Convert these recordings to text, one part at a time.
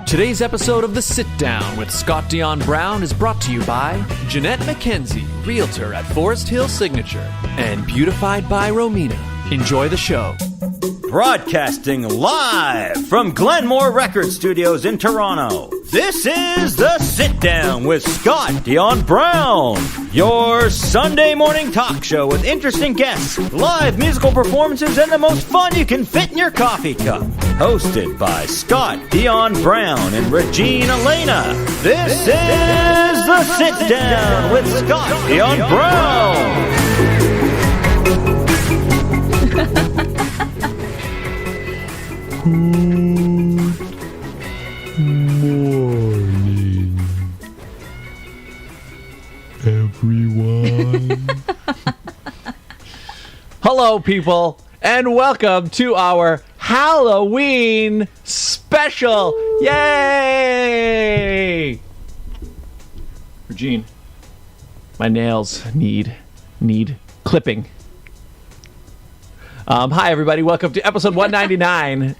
Today's episode of The Sit Down with Scott Dion Brown is brought to you by Jeanette McKenzie, Realtor at Forest Hill Signature, and beautified by Romina. Enjoy the show. Broadcasting live from Glenmore Record Studios in Toronto, this is The Sit Down with Scott Dion Brown, your Sunday morning talk show with interesting guests, live musical performances, and the most fun you can fit in your coffee cup. Hosted by Scott Dion Brown and Regine Alaina, this is The Sit Down with Scott Dion Brown. Good morning, everyone. Hello, people, and welcome to our Halloween special. Woo. Yay! Regine, my nails need clipping. Hi, everybody. Welcome to episode 199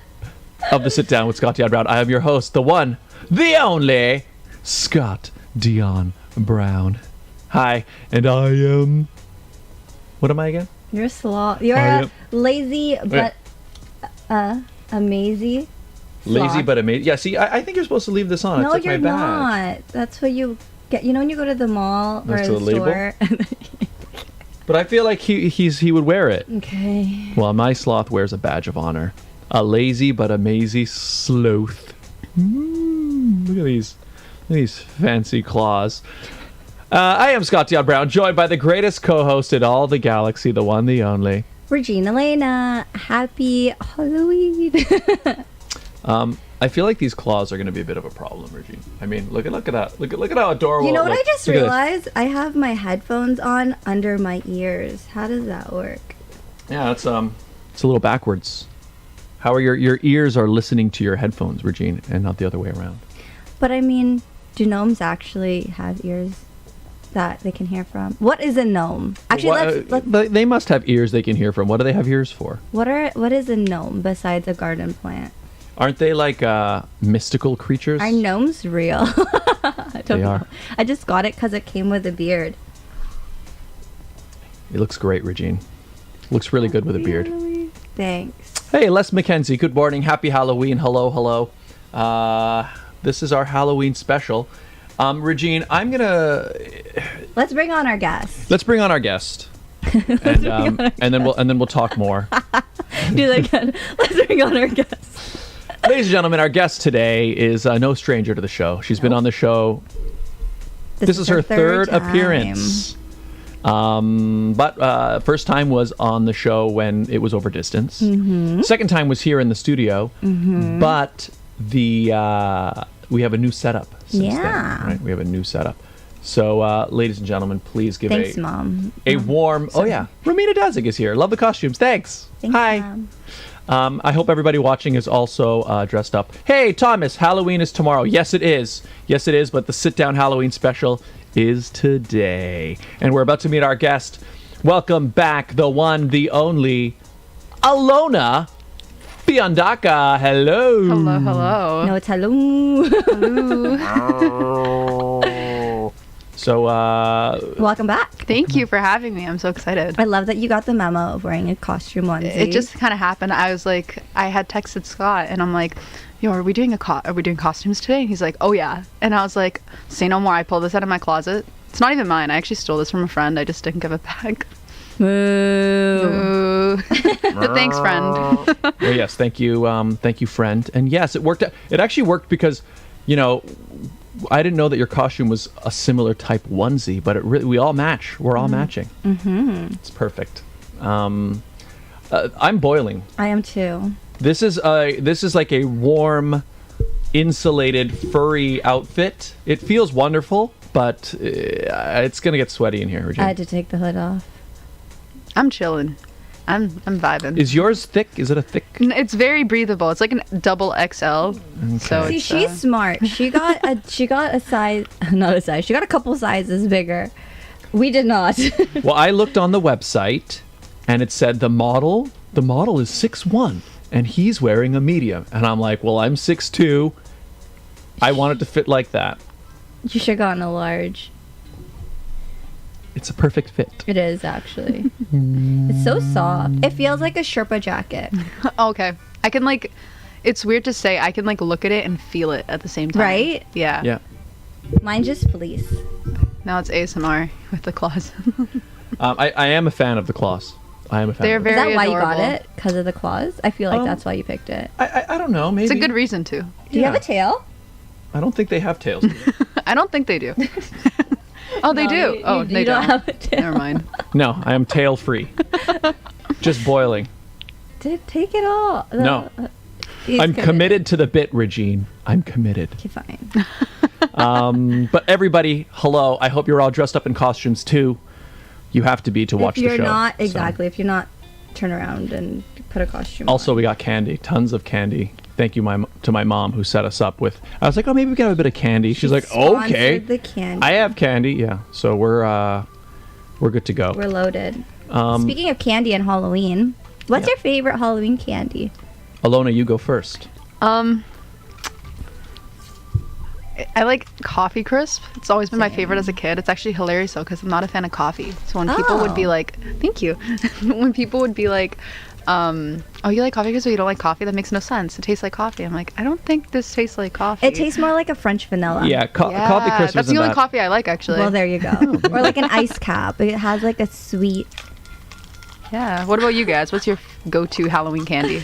of The Sit Down with Scott Dion Brown. I am your host, the one, the only, Scott Dion Brown. Hi, and I am... What am I again? You're a sloth. You're a lazy but amazing sloth. Lazy but amazing. Yeah, see, I think you're supposed to leave this on. No, it's like you're my badge. not. That's what you get. You know when you go to the mall or the store? But I feel like he would wear it. Okay. Well, my sloth wears a badge of honor. A lazy but amazing sloth. Look at these fancy claws. I am Scott Dion Brown, joined by the greatest co-host in all the galaxy, the one, the only, Regine Alaina. Happy Halloween. I feel like these claws are going to be a bit of a problem, Regine. I mean, look at that. Look at how adorable. You know what I just realized? I have my headphones on under my ears. How does that work? Yeah, it's a little backwards. How are your ears are listening to your headphones, Regine, and not the other way around? But I mean, do gnomes actually have ears that they can hear from? What is a gnome? Actually, let's they must have ears they can hear from. What do they have ears for? What is a gnome besides a garden plant? Aren't they like mystical creatures? Are gnomes real? I don't know. I just got it because it came with a beard. It looks great, Regine. Looks really good with a beard. Thanks. Hey, Les McKenzie. Good morning. Happy Halloween. Hello. This is our Halloween special. Regine, I'm gonna. Let's bring on our guest. Let's bring on our guest. And then we'll talk more. Do that again. Let's bring on our guest. Ladies and gentlemen, our guest today is no stranger to the show. She's been on the show. This is her third appearance. But first time was on the show when it was over distance. Mm-hmm. Second time was here in the studio. Mm-hmm. But we have a new setup since then. Right? We have a new setup. So, ladies and gentlemen, please give Mom. a warm... Sorry. Oh, yeah. Romina Dazig is here. Love the costumes. Thanks. Hi. Mom. I hope everybody watching is also dressed up. Hey, Thomas, Halloween is tomorrow. Yes, it is. Yes, it is. But the Sit Down Halloween Special is today. And we're about to meet our guest. Welcome back, the one, the only, Alona Fiandaca. Hello. Hello. No, it's hello. Hello. So, welcome back. Thank you for having me. I'm so excited. I love that you got the memo of wearing a costume onesie. It just kind of happened. I was like, I had texted Scott and I'm like, yo, are we doing costumes today? And he's like, oh yeah. And I was like, say no more. I pulled this out of my closet. It's not even mine. I actually stole this from a friend. I just didn't give it back. Moo. But thanks, friend. well, yes, thank you, friend. And yes, it worked. It actually worked because, I didn't know that your costume was a similar type onesie, but we all match. We're all matching. Mm-hmm. It's perfect. I'm boiling. I am too. This is like a warm, insulated, furry outfit. It feels wonderful, but it's gonna get sweaty in here, Regine. I had to take the hood off. I'm chilling. I'm vibing. Is yours thick? Is it a thick? It's very breathable. It's like a double XL. Okay. So see, she's smart. She got a size, not a size. She got a couple sizes bigger. We did not. Well, I looked on the website, and it said the model is 6'1", and he's wearing a medium, and I'm like, well, I'm 6'2". I want it to fit like that. You should have gotten a large. It's a perfect fit. It is, actually. It's so soft. It feels like a Sherpa jacket. Okay. I can like, it's weird to say, I can like look at it and feel it at the same time. Right? Yeah. Yeah. Mine just fleece. Now it's ASMR with the claws. I am a fan of the claws. I am a fan. They're of Is very that why you got adorable. it? Because of the claws? I feel like that's why you picked it. I don't know. Maybe It's a good reason to. Do you have a tail? I don't think they have tails. I don't think they do. Oh, they do. You They don't have a tail. Never mind. No, I am tail free. Just boiling. Take it all. No. He's I'm committed to the bit, Regine. I'm committed. Okay, fine. But everybody, hello. I hope you're all dressed up in costumes too. You have to be to watch If the you're show. not, so. exactly. If you're not, turn around and put a costume Also, on. we got candy. Tons of candy. Thank you to my mom who set us up with. I was like, oh, maybe we can have a bit of candy. She's like, Sponsored okay. the candy. I have candy. Yeah. So we're good to go. We're loaded. Speaking of candy and Halloween, what's Yeah. your favorite Halloween candy? Alona, you go first. I like coffee crisp. It's always been my favorite as a kid. It's actually hilarious though because I'm not a fan of coffee. So when people would be Oh. like, "Thank you," when people would be like, "Oh, you like coffee crisp, but you don't like coffee? That makes no sense. It tastes like coffee." I'm like, I don't think this tastes like coffee. It tastes more like a French vanilla. Yeah, coffee crisp That's isn't the only that. coffee I like actually. Well, there you go. Or like an ice cap. It has like a sweet. Yeah. What about you guys? What's your go-to Halloween candy?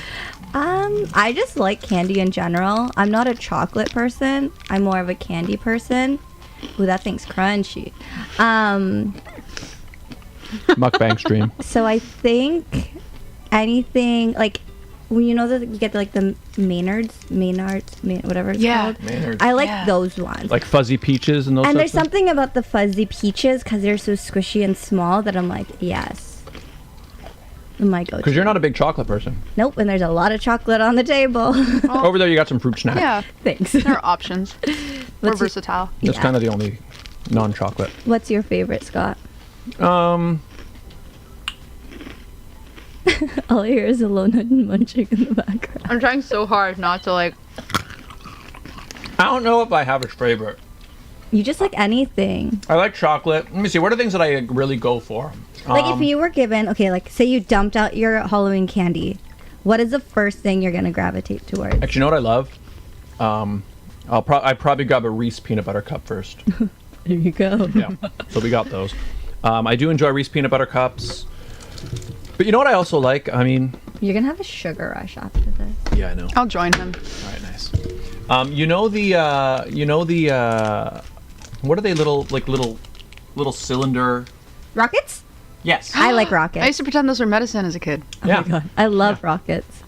I just like candy in general. I'm not a chocolate person. I'm more of a candy person. Ooh, that thing's crunchy. Mukbang stream. So I think anything like when you know that you get like the Maynards, whatever it's Yeah. called. Maynards. I like Yeah. those ones. Like fuzzy peaches and those. And there's types of- something about the fuzzy peaches because they're so squishy and small that I'm like, yes. My go-to. Because you're not a big chocolate person. Nope, and there's a lot of chocolate on the table. Over there, you got some fruit snacks. Yeah. Thanks. There are options. We're What's your- versatile. That's Yeah. kind of the only non-chocolate. What's your favorite, Scott? Um, All I hear is Alona munching in the background. I'm trying so hard not to like. I don't know if I have a favorite. You just like anything. I like chocolate. Let me see. What are things that I really go for? Like if you were given, okay, like say you dumped out your Halloween candy, what is the first thing you're gonna gravitate towards? Actually, you know what I love? I'd probably grab a Reese peanut butter cup first. There you go. Yeah. So we got those. I do enjoy Reese peanut butter cups. But you know what I also like? I mean, You're gonna have a sugar rush after this. yeah, I know. I'll join him. All right, nice. What are they little cylinder? Rockets? Yes. I like I rockets. used to pretend those were medicine as a kid. Yeah. I love rockets.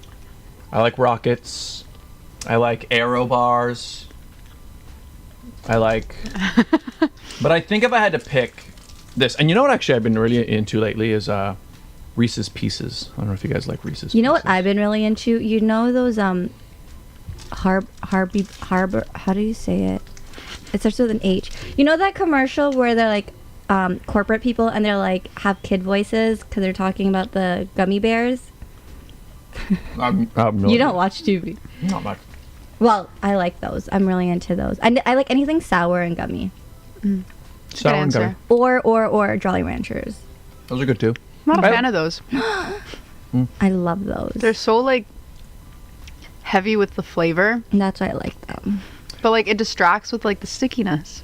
I like rockets. I like arrow bars. I like. But I think if I had to pick this, and you know what actually I've been really into lately is Reese's Pieces. I don't know if you guys like Reese's. You know what Pieces. I've been really into? You know those harbor, how do you say it? It starts with an H. You know that commercial where they're like corporate people and they're like have kid voices because they're talking about the gummy bears? I'm You don't watch TV. Not much. Well, I like those. I'm really into those. I like anything sour and gummy. Sour and answer. gummy. Or Jolly Ranchers. Those are good too. I'm not a I- fan of those. I love those. They're so like heavy with the flavor, And that's why I like them. but like it distracts with like the stickiness.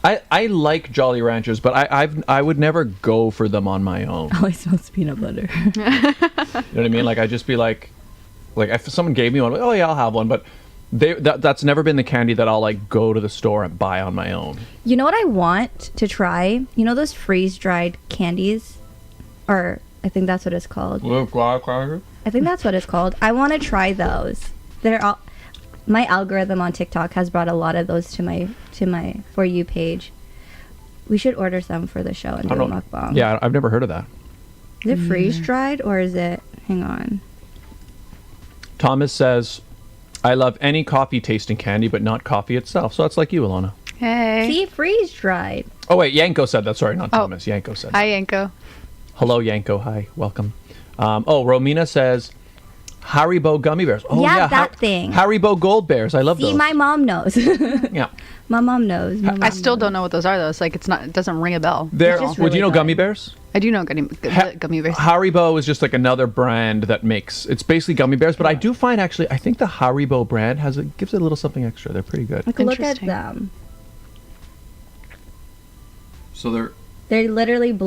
I like Jolly Ranchers, but I would never go for them on my own. Oh, it smells peanut butter. You know what I mean? Like I'd just be like if someone gave me one, like, oh yeah, I'll have one. But that's never been the candy that I'll like go to the store and buy on my own. You know what I want to try? You know those freeze-dried candies? Or I think that's what it's called. I think that's what it's called. I want to try those. They're all. My algorithm on TikTok has brought a lot of those to my For You page. We should order some for the show and do a mukbang. Yeah, I've never heard of that. Is it freeze-dried or is it... Hang on. Thomas says, I love any coffee tasting candy, but not coffee itself. So that's like you, Alona. Hey. See, freeze-dried. Oh, wait, Yanko said that. Sorry, not Oh. Thomas. Yanko said that. Hi, Yanko. Hello, Yanko. Hi, welcome. Romina says, Haribo gummy bears. Oh Yeah, yeah, that thing. Haribo gold bears. I love See, those. my mom knows. Yeah. My mom knows. My I mom still knows. don't know what those are though. It's like it doesn't ring a bell. They're, just would you really know gummy good. bears? I do know gummy bears. Haribo is just like another brand that makes, it's basically gummy bears, but I do find actually, I think the Haribo brand gives it a little something extra. They're pretty good. Like, look at Interesting. them. So They literally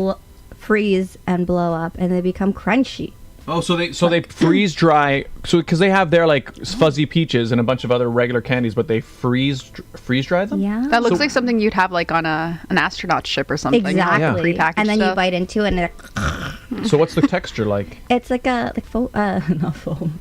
freeze and blow up, and they become crunchy. so they freeze dry, so because they have their like fuzzy peaches and a bunch of other regular candies, but they freeze dry them. Yeah. That looks like something you'd have like on an astronaut ship or something. Exactly. Prepackaged And then you stuff. bite into it, and So what's the texture like? it's like foam. Not foam.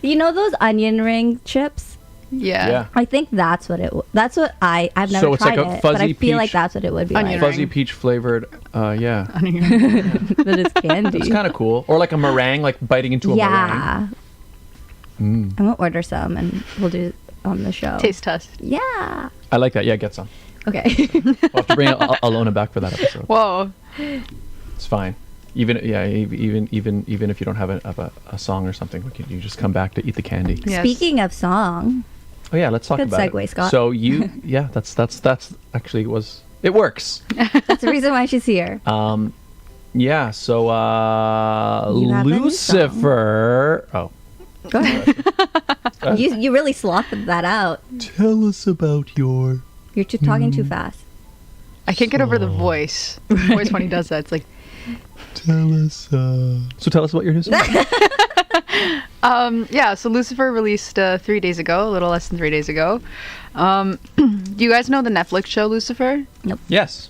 You know those onion ring chips? Yeah. I think that's what that's what I've never So it's tried like a it, but I fuzzy feel like peach- that's what it would be Onion like. Fuzzy peach flavored. Yeah, But it's candy. it's kind of cool. Or like a meringue, like biting into a meringue. Yeah. I'm gonna order some and we'll do it on the show. Taste test. Yeah. I like that. Yeah, get some. Okay. We'll have to bring Alona back for that episode. Whoa. It's fine. Even if you don't have a song or something, you just come back to eat the candy. Yes. Speaking of song, Oh yeah, let's talk Good about segue, it. Scott. So that's actually it works. that's the reason why she's here. Yeah. So You have a new Lucifer. Oh, Go ahead. You really sloughed that out. tell us about your. You're talking too fast. I can't get over the voice. The voice when he does that. It's like, Tell us. So tell us about your new song. yeah, so Lucifer released 3 days ago, a little less than 3 days ago. Do you guys know the Netflix show Lucifer? Yes.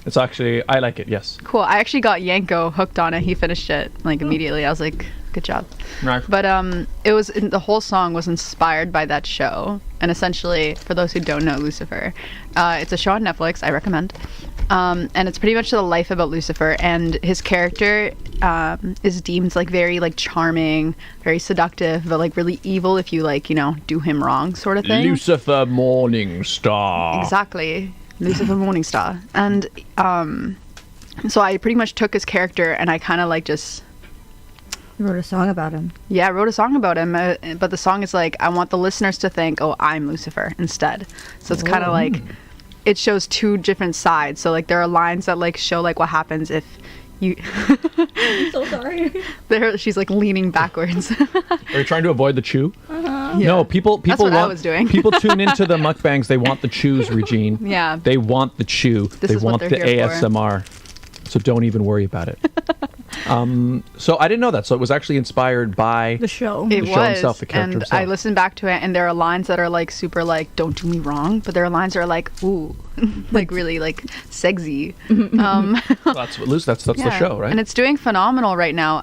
It's actually, I like it. Yes. Cool. I actually got Yanko hooked on it. He finished it like immediately. I was like, good job. Right. But the whole song was inspired by that show. And essentially, for those who don't know Lucifer, it's a show on Netflix. I recommend. And it's pretty much the life about Lucifer, and his character is deemed like very like charming, very seductive, but like really evil if you like, do him wrong sort of thing. Lucifer Morningstar. Exactly. Lucifer Morningstar. And so I pretty much took his character and I kind of like just You wrote a song about him. I wrote a song about him, but the song is like, I want the listeners to think, oh, I'm Lucifer instead. So it's kind of like, it shows two different sides. So like there are lines that like show like what happens if you I'm so sorry. she's like leaning backwards. Are you trying to avoid the chew? Yeah. No, people That's what I want, was doing. People tune into the mukbangs. They want the chews, Regine. Yeah. They want the chew. This they is what want they're the here for. ASMR. So don't even worry about it. So I didn't know that. So it was actually inspired by The show. It The show was, himself, the character and himself. I listened back to it, and there are lines that are like super like, don't do me wrong, but there are lines that are like, ooh, like really like sexy. that's what that's the Yeah. show, right? And it's doing phenomenal right now.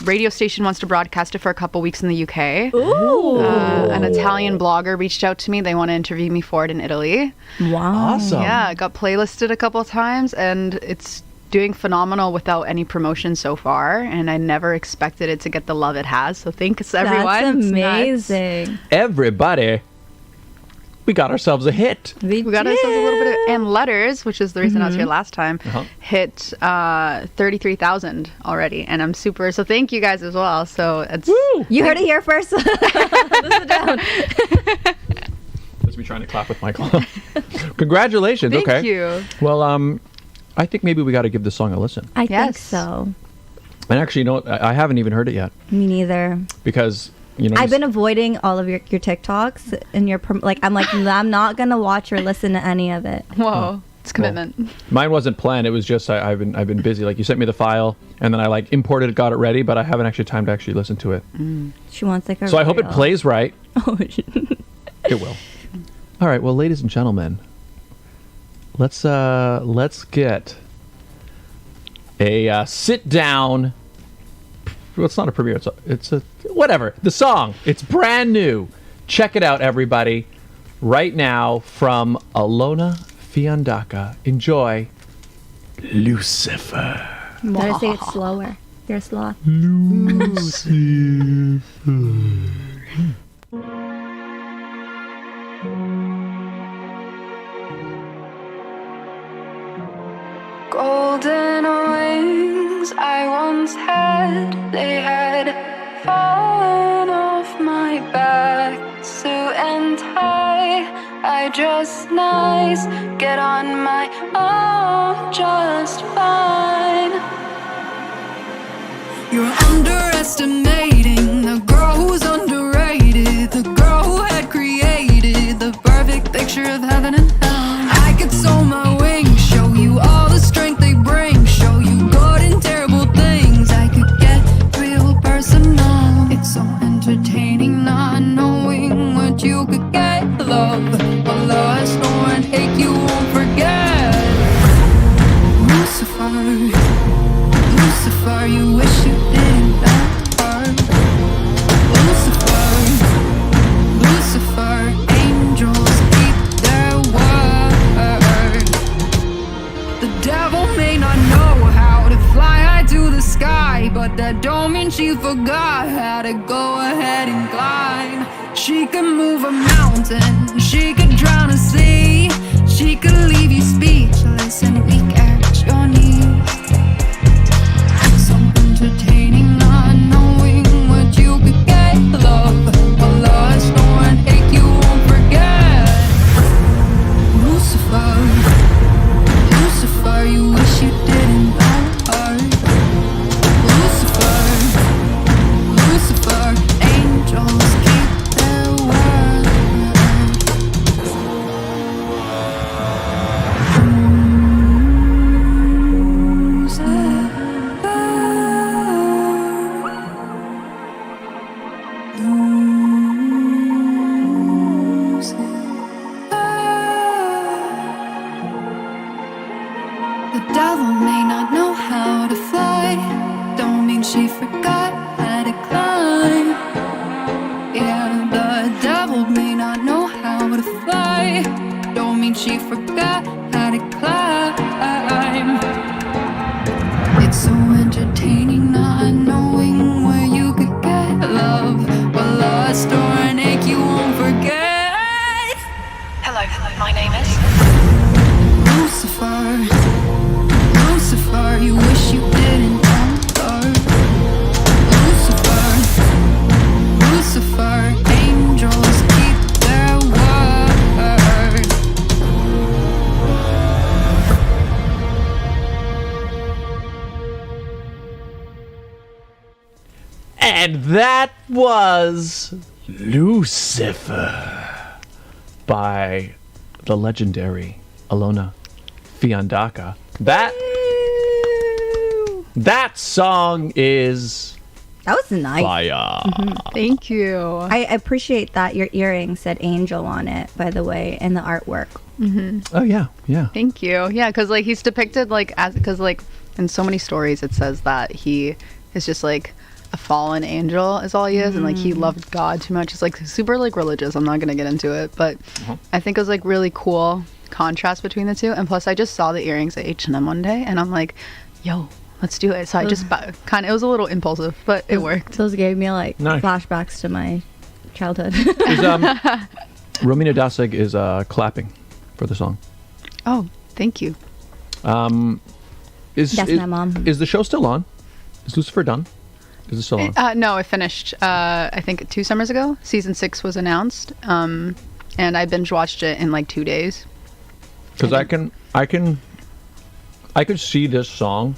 Radio station wants to broadcast it for a couple weeks in the UK. Ooh. An Italian blogger reached out to me. They want to interview me for it in Italy. Wow. awesome. Yeah, it got playlisted a couple of times, and it's doing phenomenal without any promotion so far. And I never expected it to get the love it has. So thanks everyone. That's It's nuts. amazing. Everybody, we got ourselves a hit. We got ourselves a little bit of, and letters, which is the reason I was here last time, Uh-huh. hit 33,000 already, and I'm super. So thank you guys as well. So it's You heard it here first. Listen down. That's me trying to clap with my claw. Congratulations. thank okay. you. Well, I think maybe we got to give this song a listen. I think Yes. so. And actually, you know what? I haven't even heard it yet Me neither. because I've been avoiding all of your TikToks and your I'm not gonna watch or listen to any of it. Whoa, it's commitment. Mine wasn't planned. It was just I've been busy. Like you sent me the file, and then I like imported it, got it ready, but I haven't actually time to actually listen to it. She wants like a. So I hope it real- plays right. Oh, It will. All right. Well, ladies and gentlemen, let's get a sit down. Well, it's not a premiere. It's a whatever. The song. It's brand new. Check it out, everybody. Right now from Alona Fiandaca. Enjoy. Lucifer. better say it slower. You're slow. Golden wings I once had, they had I dress nice, get on my own just fine. You're underestimating the girl who's underrated, the girl who had created the perfect picture of heaven and hell. I could sow my wings, show you all the strength they bring, show you good and terrible things. I could get real personal. It's so entertaining not knowing what you could get. Love, a lost or an ache you won't forget. Lucifer, Lucifer, you wish you didn't know her. Lucifer, Lucifer, angels keep their word. The devil may not know how to fly high to the sky, but that don't mean she forgot how to go ahead and climb. She can move a mountain, she could drown a sea, she could leave you speechless and weak at your knees. So entertaining not knowing what you could get. Love, a lost or an ache you won't forget. Lucifer, Lucifer, you wish you didn't know her. Lucifer, Lucifer, angels keep their word. The devil may not know how to fly, don't mean she forgot how to climb. Yeah, the devil may not know how to fly, don't mean she forgot how to climb. It's so entertaining not knowing where you could get love, a lost or an ache you won't forget. Hello, my name is... Lucifer, Lucifer, you wish you didn't know her. Lucifer, Lucifer, angels keep their word. And that was Lucifer by the legendary Alona Fiandaca. That song is That was nice. fire. Thank you. I appreciate that your earring said angel on it, by the way, and the artwork. Oh yeah, yeah. Thank you. Yeah, because like he's depicted like as because like in so many stories it says that he is just like a fallen angel is all he is, and like he loved God too much. It's like super like religious. I'm not gonna get into it, but I think it was like really cool contrast between the two. And plus, I just saw the earrings at H&M one day, and I'm like, yo, let's do it. So I just kind of, it was a little impulsive, but it worked. Those gave me like Nice. flashbacks to my childhood. Is, Romina Dasig is clapping for the song. Oh, thank you. Is That's my mom. Is the show still on? Is Lucifer done? Is it still on? No, it finished. I think 2 summers ago. Season 6 was announced, and I binge watched it in like 2 days. Because I could see this song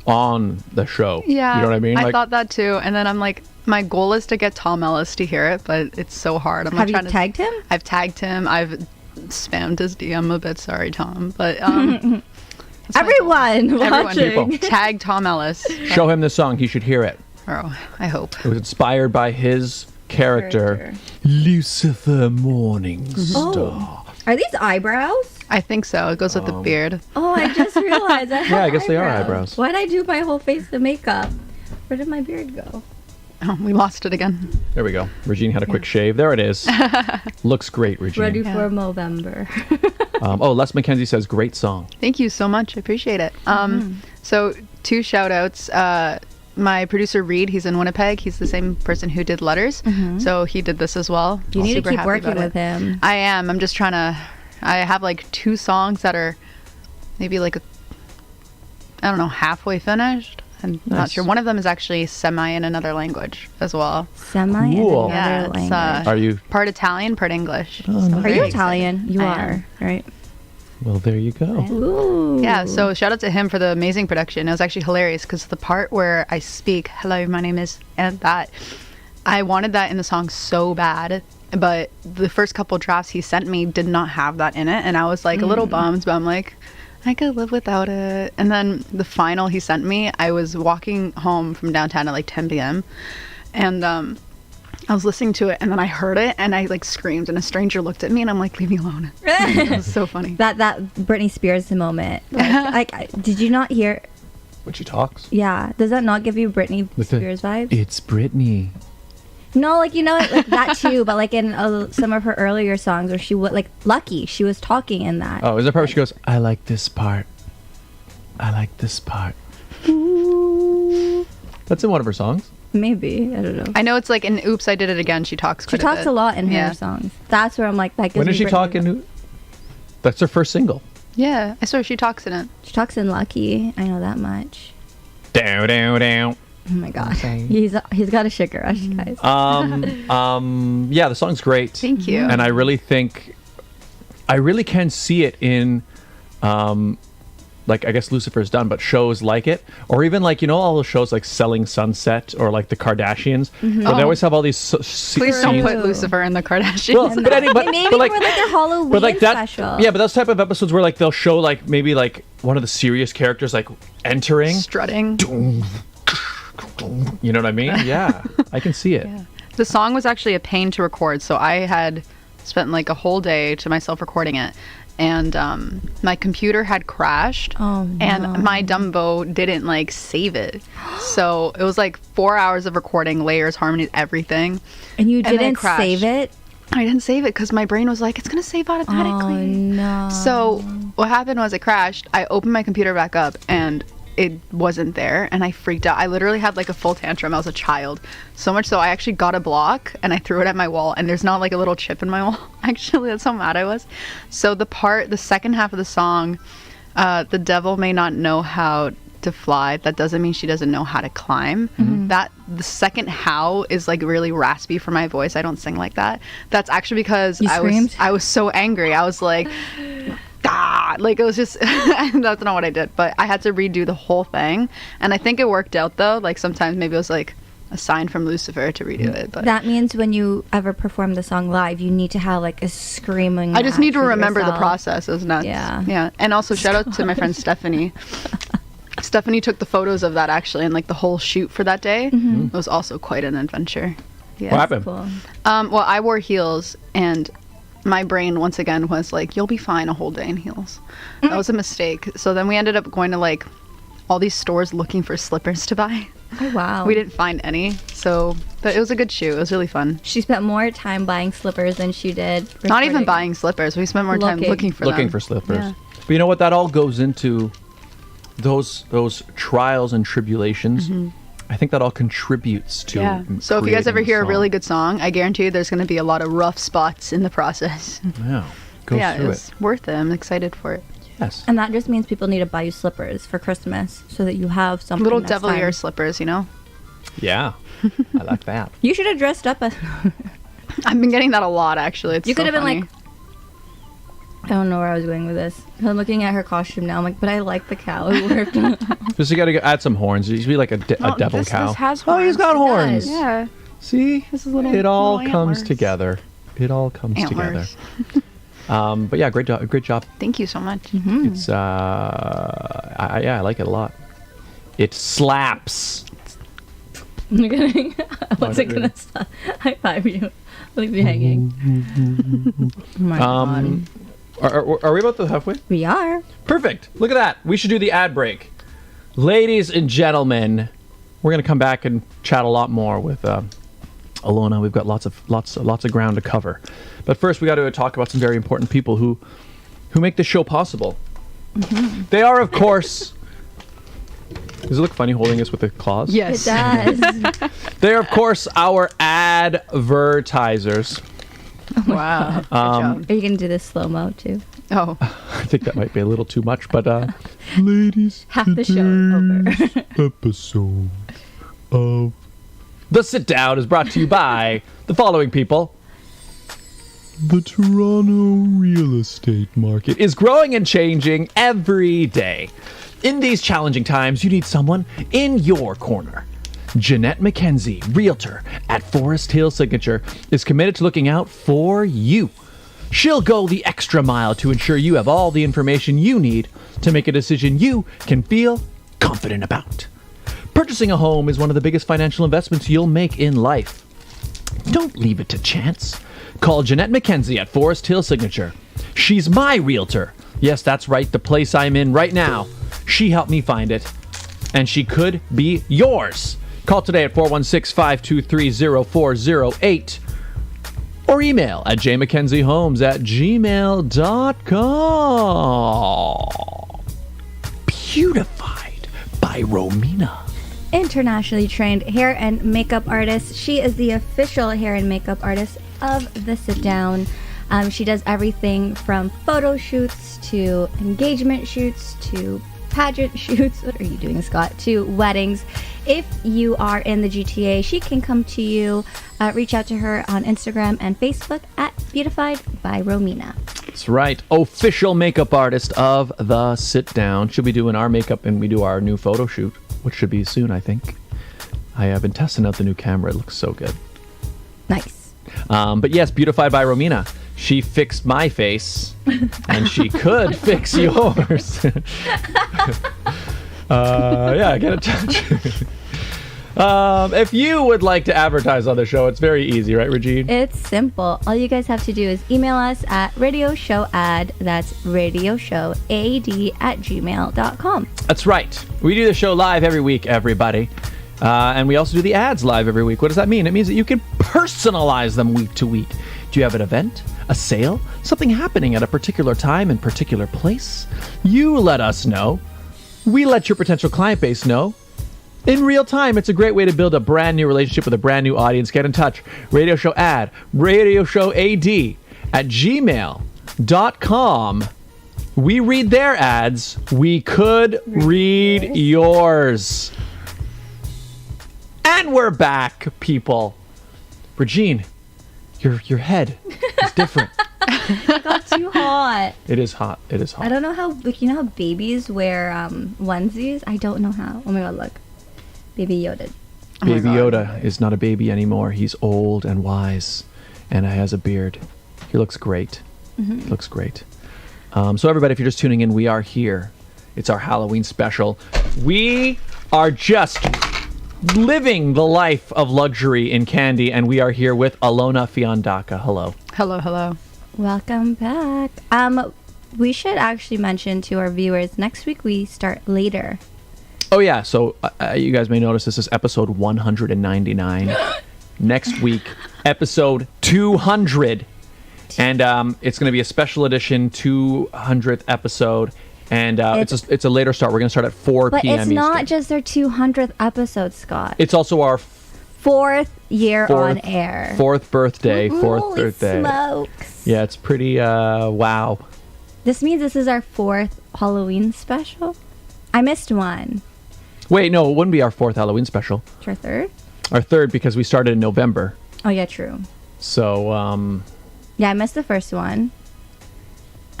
on the show. Yeah, you know what I mean. I Like, thought that too. And then I'm like, my goal is to get Tom Ellis to hear it, but it's so hard. I'm Have not you trying to. tagged him? I've tagged him. I've spammed his DM a bit. Sorry, Tom, but that's my goal. Everyone watching. People. Tag Tom Ellis. show him the song. He should hear it. Oh, I hope. It was inspired by his character, Lucifer Morningstar. Oh. Are these eyebrows? I think so. It goes with the beard. Oh, I just realized I have Yeah, I guess they are eyebrows. Why'd I do my whole face to makeup? Where did my beard go? Oh, we lost it again. There we go. Regine had a quick shave. There it is. Looks great, Regine. Ready for Movember. Les McKenzie says, great song. Thank you so much. I appreciate it. So 2 shout outs. My producer Reed, he's in Winnipeg. He's the same person who did Letters. So he did this as well. You need to Super keep happy working about with it. him. I am. I'm just trying to. I have like 2 songs that are maybe like I don't know, halfway finished. I'm not sure. One of them is actually semi in another language as well. Semi Cool. in Yeah, another it's, language. Are you? Part Italian, part English. Oh, So nice. I'm Are very you excited. Italian? You I are, am. right? Well, there you go. Ooh. Yeah, so shout out to him for the amazing production. It was actually hilarious because the part where I speak, hello, my name is, and that, I wanted that in the song so bad, but the first couple drafts he sent me did not have that in it, and I was like a little bummed, but I'm like, I could live without it. And then the final he sent me, I was walking home from downtown at like 10 p.m. and I was listening to it, and then I heard it, and I like screamed, and a stranger looked at me, and I'm like, leave me alone. It was so funny. That Britney Spears moment. Like, did you not hear? When she talks. Yeah. Does that not give you Britney With the- Spears vibes? It's Britney. No, like, you know, like that too, but like in some of her earlier songs where she was like Lucky, she was talking in that. Oh, is there a part where she goes, I like this part. I like this part. That's in one of her songs. Maybe, I don't know. I know it's like in Oops, I Did It Again, she talks She quite talks bit. a lot in her Yeah. songs. That's where I'm like, that gives When me is she Britney talking? vibes. That's her first single. Yeah, I swear she talks in it. She talks in Lucky. I know that much. Down, down, down. Oh my god, he's got a sugar rush, guys. Yeah, the song's great. Thank you. And I really can see it in, like, I guess Lucifer's done, but shows like it, or even like, you know, all those shows like Selling Sunset or like the Kardashians, where they always have all these Please don't scenes. put Lucifer in the Kardashians. Well, but Maybe like, for like their Halloween but like that, special. yeah, but those type of episodes where like they'll show like maybe like one of the serious characters like entering. Strutting. You know what I mean? Yeah, I can see it. Yeah. The song was actually a pain to record, so I had spent like a whole day to myself recording it, and my computer had crashed, and my Dumbo didn't like save it, so it was like 4 hours of recording, layers, harmonies, everything. And you then it didn't crashed. save it? I didn't save it because my brain was like, it's gonna save automatically. Oh no. So what happened was it crashed. I opened my computer back up and it wasn't there, and I freaked out. I literally had like a full tantrum. I was a child. So much so I actually got a block and I threw it at my wall, and there's not like a little chip in my wall. Actually, that's how mad I was. So the second half of the song, the devil may not know how to fly. That doesn't mean she doesn't know how to climb. That the second how is like really raspy for my voice. I don't sing like that. That's actually because I was so angry. I was like, like it was just that's not what I did, but I had to redo the whole thing, and I think it worked out though. Like sometimes maybe it was like a sign from Lucifer to redo it, but that means when you ever perform the song live, you need to have like a screaming I just need to match with remember the yourself. process. It was nuts. Yeah. And also shout out to my friend Stephanie. Stephanie took the photos of that actually, and like the whole shoot for that day. It was also quite an adventure. Yeah. What happened? Cool. Well, I wore heels, and my brain once again was like, you'll be fine a whole day in heels. That was a mistake. So then we ended up going to like all these stores looking for slippers to buy. Oh wow. We didn't find any, but it was a good shoe. It was really fun. She spent more time buying slippers than she did Not even recording. buying slippers. We spent more time looking for them. slippers. Yeah. But you know what? That all goes into those trials and tribulations. I think that all contributes to So if you guys ever creating hear a song. really good song, I guarantee you there's going to be a lot of rough spots in the process. Yeah, go through it. It's worth it. I'm excited for it. Yes. And that just means people need to buy you slippers for Christmas so that you have something. Little next devil ear time. slippers, you know? Yeah, I like that. You should have dressed up as. I've been getting that a lot, actually. It's You so could have been funny. like. I don't know where I was going with this. I'm looking at her costume now. I'm like, but I like the cow. It worked. Just you got to add some horns. You should be like a devil cow. This has Oh, he's got horns. does. Yeah. See, This is little- it all little comes antlers. together. It all comes Antlers. together. But yeah, great job. Thank you so much. It's I like it a lot. It slaps. I'm kidding. I wasn't gonna stop. High five you. Leave me hanging. Oh my god. Are we about to halfway? We are. Perfect. Look at that. We should do the ad break. Ladies and gentlemen, we're gonna come back and chat a lot more with Alona. We've got lots of ground to cover. But first, we got to talk about some very important people who make this show possible. They are, of course. Does it look funny holding this with the claws? Yes. It does. They are, of course, our advertisers. Wow. Good job. Are you gonna do this slow mo too? Oh. I think that might be a little too much, but Ladies, Half the show over. episode of The Sit Down is brought to you by the following people. the Toronto real estate market. It is growing and changing every day. In these challenging times, you need someone in your corner. Jeanette McKenzie, Realtor at Forest Hill Signature, is committed to looking out for you. She'll go the extra mile to ensure you have all the information you need to make a decision you can feel confident about. Purchasing a home is one of the biggest financial investments you'll make in life. Don't leave it to chance. Call Jeanette McKenzie at Forest Hill Signature. She's my realtor. Yes, that's right, the place I'm in right now. She helped me find it, and she could be yours. Call today at 416-523-0408 or email at jmckenziehomes@gmail.com. Beautified by Romina. Internationally trained hair and makeup artist. She is the official hair and makeup artist of The Sit Down. She does everything from photo shoots to engagement shoots to pageant shoots. What are you doing, Scott? To weddings. If you are in the GTA, she can come to you. Reach out to her on Instagram and Facebook at Beautified by Romina. That's right. Official makeup artist of The Sit Down. She'll be doing our makeup and we do our new photo shoot, which should be soon, I think. I have been testing out the new camera. It looks so good. Nice. But yes, Beautified by Romina. She fixed my face, and she could fix yours. Yeah, get in touch. If you would like to advertise on the show, it's very easy, right, Regine? It's simple. All you guys have to do is email us at radioshowad, that's radioshowad@gmail.com. That's right. We do the show live every week, everybody. And we also do the ads live every week. What does that mean? It means that you can personalize them week to week. Do you have an event, a sale, something happening at a particular time and particular place? You let us know. We let your potential client base know. In real time, it's a great way to build a brand new relationship with a brand new audience. Get in touch. Radio Show Ad, radioshowad@gmail.com. We read their ads. We could read yours. And we're back, people. Regine, your head is different. It got too hot. It is hot. It is hot. I don't know how, like, you know how babies wear onesies? I don't know how. Oh my god, look. Baby Yoda. Baby Yoda is not a baby anymore. He's old and wise and has a beard. He looks great. He looks great. So everybody, if you're just tuning in, we are here. It's our Halloween special. We are just living the life of luxury in candy, and we are here with Alona Fiandaca. Hello. Hello, hello. Welcome back. We should actually mention to our viewers, next week we start later. Oh yeah, so you guys may notice this is episode 199. Next week, episode 200. And it's going to be a special edition 200th episode. And it's a later start. We're going to start at 4 But p.m. it's not Eastern. just their 200th episode, Scott. It's also our fourth year on air. Fourth birthday. Holy smokes. Yeah, it's pretty wow. This means this is our fourth Halloween special? I missed one. Wait, no, it wouldn't be our fourth Halloween special. It's our third? Our third, because we started in November. Oh, yeah, true. So, Yeah, I missed the first one.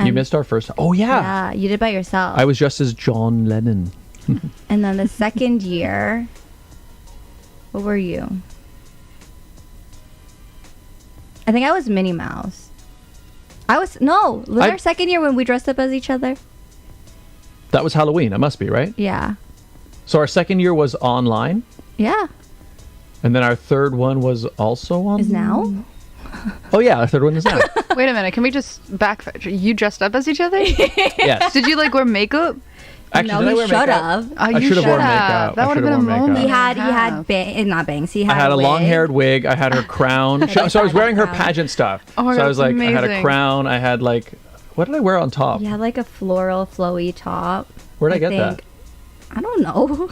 you missed our first. Oh, yeah. Yeah, you did by yourself. I was dressed as John Lennon. And then the second year, what were you? I think I was Minnie Mouse. Was our second year when we dressed up as each other? That was Halloween. It must be, right? Yeah. So our second year was online. Yeah. And then our third one was also on. Is now? Oh yeah, our third one is now. Wait a minute. Can we just backtrack? You dressed up as each other? Yes. Did you like wear makeup? Actually, No, did I he wear should makeup? have. Oh, I you should have worn have. makeup. That I would have should been a have worn moment. makeup. He had not bangs. He I had had a wig. long-haired wig. I had her crown. So I was wearing her pageant stuff. Oh my so God, I was like, I had a amazing. crown. I had like, what did I wear on top? You had like a floral, flowy top. Where'd I get that? I don't know.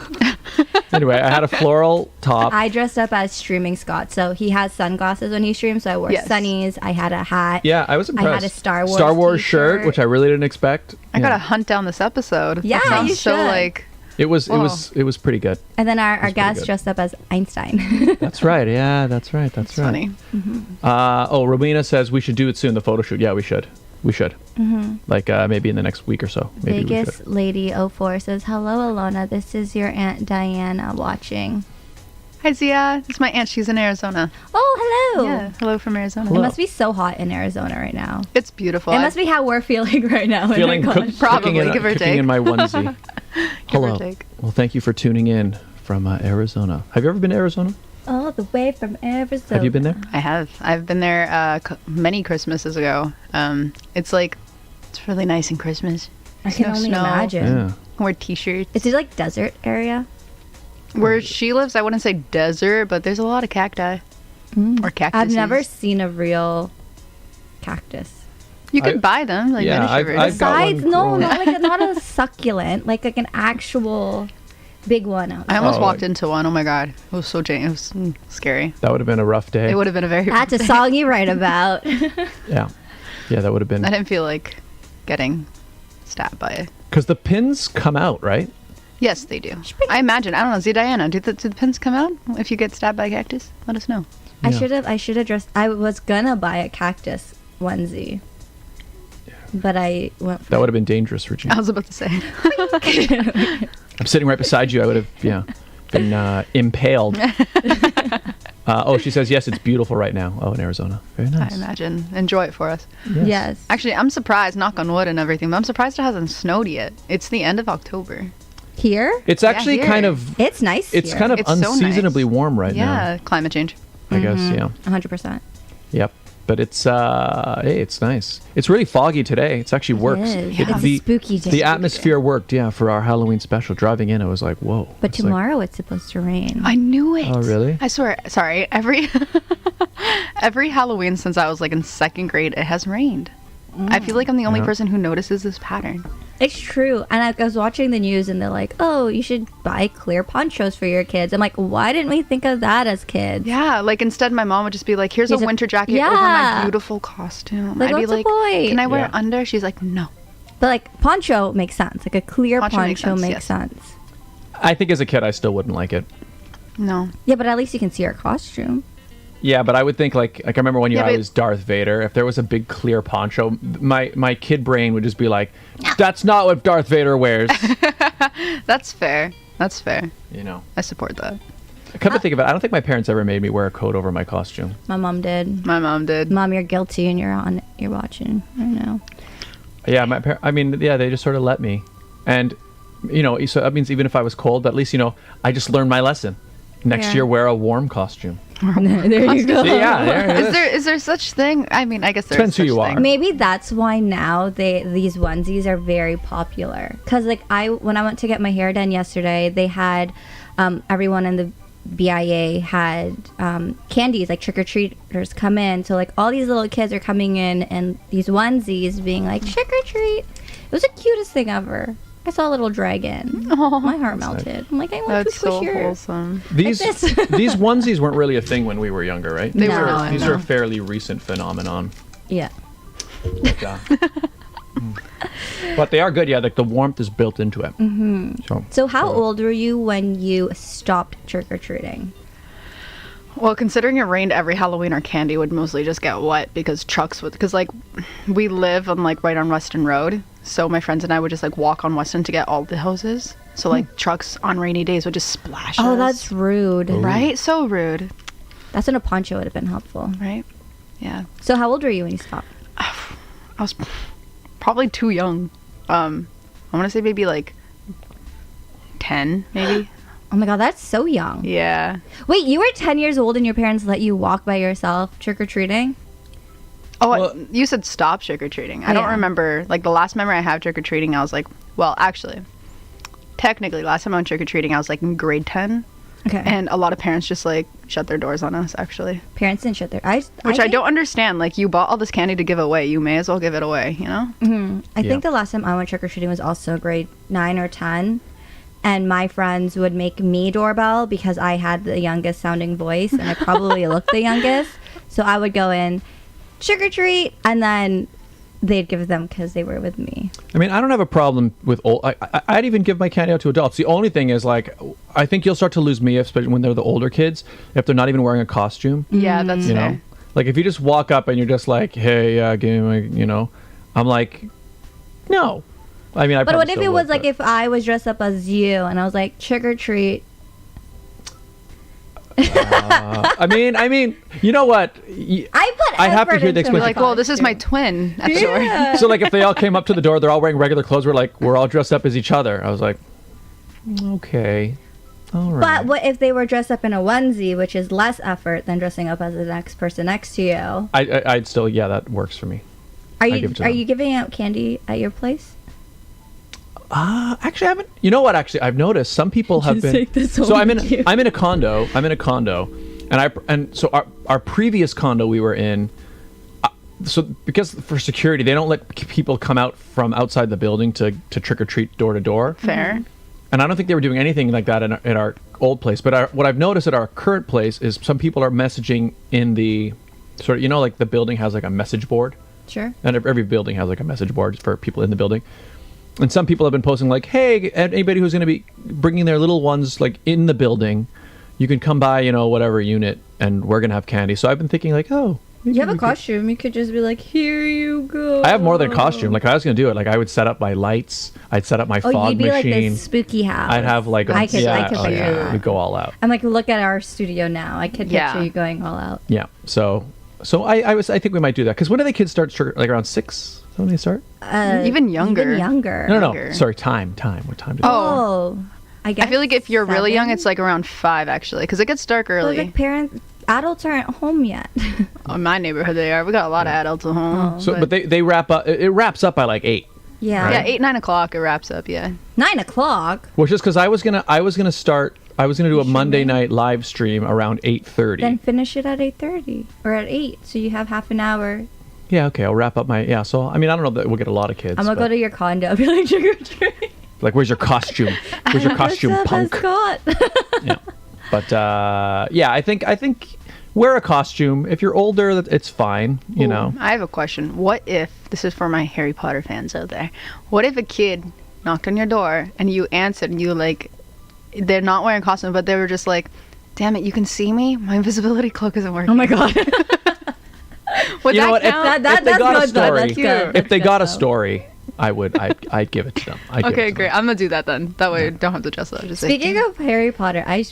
Anyway, I had a floral top. I dressed up as Streaming Scott. So he has sunglasses when he streams. So I wore sunnies. I had a hat. Yeah, I was impressed. I had a Star Wars shirt, t-shirt. which I really didn't expect. I gotta hunt down this episode. Yeah, That sounds you so should. like. It was pretty good. And then our pretty guest good. dressed up as Einstein. That's right. Yeah, that's right. That's right. Funny. Romina says we should do it soon. The photo shoot. Yeah, we should. We should. Like maybe in the next week or so. Maybe we Vegas should. Lady 04 says, "Hello, Alona. This is your Aunt Diana watching." Hi Zia, it's my aunt. She's in Arizona. Oh, hello. Yeah, hello from Arizona. It must be so hot in Arizona right now. It's beautiful. It must be how we're feeling right now. Feeling cooking Probably, give or cooking take. in my onesie. Give or Hello. take. Well, thank you for tuning in from Arizona. Have you ever been to Arizona? all the way from Arizona. Have you been there? I have. I've been there many Christmases ago. It's really nice in Christmas. I can No only snow. imagine. Yeah. Wear t-shirts. Is it like desert area? Where she lives, I wouldn't say desert, but there's a lot of cacti. Or cactuses. I've never seen a real cactus. You could buy them, like Yeah, miniature I've got one Besides, no, growing. not a succulent, like an actual big one. I almost Oh, walked like- into one. Oh my god, it was so it was scary. That would have been a rough day. It would have been a very. That's a song you write about. Yeah. Yeah, that would have been. I didn't feel like getting stabbed by it. Because the pins come out, right? Yes, they do. I imagine. I don't know. Z Diana, do the pins come out if you get stabbed by a cactus? Let us know. I Yeah. should have dressed. I was gonna buy a cactus onesie, but I went. That would have been dangerous, Regine. I was about to say. I'm sitting right beside you. I would have, been impaled. She says, yes, it's beautiful right now. Oh, in Arizona. Very nice. I imagine. Enjoy it for us. Yes. Actually, I'm surprised, knock on wood and everything, but I'm surprised it hasn't snowed yet. It's the end of October. Here, It's actually here. kind of, it's nice. it's here. kind of It's so unseasonably nice. warm right now. Yeah, climate change. I guess, Mm-hmm. yeah. 100%. Yep. But it's, hey, it's nice. It's really foggy today. It's actually works. It is. Yeah. It's a spooky day. The atmosphere worked, for our Halloween special. Driving in, I was like, whoa. But It's like- tomorrow it's supposed to rain. I knew it. Oh, really? I swear. Sorry. Every Halloween since I was like in second grade, it has rained. I feel like I'm the only Yeah. person who notices this pattern. It's true. And I was watching the news and they're like, oh, you should buy clear ponchos for your kids. I'm like, why didn't we think of that as kids? Yeah, like instead my mom would just be like, here's Here's a a- winter jacket over Yeah. my beautiful costume. Like, I'd be what's the like, point? can I wear Yeah. it under? She's like, no. But like poncho makes sense. Like a clear Poncho poncho makes makes sense, sense. I think as a kid, I still wouldn't like it. No. Yeah, but at least you can see our costume. Yeah, but I would think like I remember one year Yeah, I but- was Darth Vader. If there was a big clear poncho, my kid brain would just be like, "That's not what Darth Vader wears." That's fair. That's fair. I support that. come to think of it, I don't think my parents ever made me wear a coat over my costume. My mom did. My mom did. Mom, you're guilty and you're watching right now. Yeah, they just sort of let me, and so that means even if I was cold, at least I just learned my lesson. Next Yeah. year, wear a warm costume. There you go. See, yeah, there it is. Is there such thing? I mean, I guess there's Depends who such you thing. are. Maybe that's why now these onesies are very popular. Cause like when I went to get my hair done yesterday, they had everyone in the BIA had candies, like trick or treaters come in. So like all these little kids are coming in and these onesies being like trick or treat. It was the cutest thing ever. I saw a little dragon. My heart melted. I'm like, I want That's to so push your. wholesome. These this. these onesies weren't really a thing when we were younger, right? They No, were. These no. are a fairly recent phenomenon. Yeah. Yeah. But they are good. Yeah, like the warmth is built into it. Mm-hmm. So how old were you when you stopped trick or treating? Well, considering it rained every Halloween, our candy would mostly just get wet because trucks would. Because like we live on like right on Weston Road, so my friends and I would just like walk on Weston to get all the hoses. So like trucks on rainy days would just splash. Oh, us. that's rude. right. So rude. That's when a poncho would have been helpful. Right. Yeah. So how old were you when you stopped? I was probably too young. I want to say maybe like 10, maybe. Oh my god, that's so young. Yeah. Wait, you were 10 years old and your parents let you walk by yourself trick-or-treating? Oh, Well- you said stop trick or treating. I Oh, don't yeah. remember. Like the last memory I have trick or treating, I was like, well, actually, technically, last time I went trick or treating, I was like in grade 10, Okay. and a lot of parents just like shut their doors on us. Actually, Parents didn't shut their eyes. which I don't understand. Like you bought all this candy to give away, you may as well give it away. You know? I Yeah. think the last time I went trick-or-treating was also grade 9 or 10. and my friends would make me doorbell because I had the youngest sounding voice and I probably looked the youngest. So I would go in, trick or treat, and then they'd give them because they were with me. I mean, I don't have a problem with old. I'd even give my candy out to adults. The only thing is, like, I think you'll start to lose me, especially when they're the older kids, if they're not even wearing a costume. Yeah, that's You fair. know, like if you just walk up and you're just like, "Hey, give me my," you know, I'm like, no. I mean, But what if it was like if I was dressed up as you and I was like trick or treat? I mean, you know what? I have to hear the You're explanation. like, well, this is my twin at the door. So like if they all came up to the door, they're all wearing regular clothes. We're all dressed up as each other. I was like, okay, all right. But what if they were dressed up in a onesie, which is less effort than dressing up as the next person next to you? I'd still, yeah, that works for me. Are give it to are them. you giving out candy at your place? Actually, I haven't. You know what? Actually, I've noticed some people have been. take this So home I'm with you. in a condo, and so our previous condo we were in. So because for security, they don't let people come out from outside the building to trick or treat door to door. Fair. And I don't think they were doing anything like that in our old place. But what I've noticed at our current place is some people are messaging in the sort of, you know, like the building has like a message board. Sure. And every building has like a message board for people in the building. And some people have been posting like, hey, anybody who's going to be bringing their little ones like in the building, you can come by, you know, whatever unit, and we're going to have candy. So I've been thinking like, oh. You have a costume. You could just be like, here you go. I have more than a costume. Like I was going to do it. Like I would set up my lights. I'd set up my fog you'd be machine. like this spooky house. I'd have like I could picture that. We'd go all out. I'm like, look at our studio now. I could picture you going all out. Yeah. So I think we might do that. Because when do the kids start? Like around 6? Is that when they start? Even younger. Even younger. No. Sorry, time. What time? Oh. I guess I feel like if you're really young, 7? it's like around 5 actually, because it gets dark Well, early. like adults aren't home yet. In my neighborhood, they are. We got a lot of adults at home. So, but they wrap up. It wraps up by like 8. Yeah. Yeah, 8, 9 o'clock it wraps up. Yeah. 9 o'clock. Which is because I was gonna do a Monday night live stream around 8:30. Then finish it at 8:30 or at 8, so you have half an hour. Yeah, okay, I'll wrap up my So I mean, I don't know that we'll get a lot of kids. I'm gonna go to your condo. I'll be like, trick or treat. like, where's your costume? Where's your costume, What's up, punk? Scott? Yeah, but yeah, I think wear a costume. If you're older, it's fine. You know. I have a question. What if, this is for my Harry Potter fans out there, what if a kid knocked on your door and you answered and you like, they're not wearing a costume, but they were just like, damn it, you can see me? My invisibility cloak isn't working. Oh my god. Would You know that what? count? If they got a story, That's good. if they got a story, I'd give it to them. Okay, great. I'm gonna do that then. That way I don't have to dress up. Just Speaking of Harry Potter, I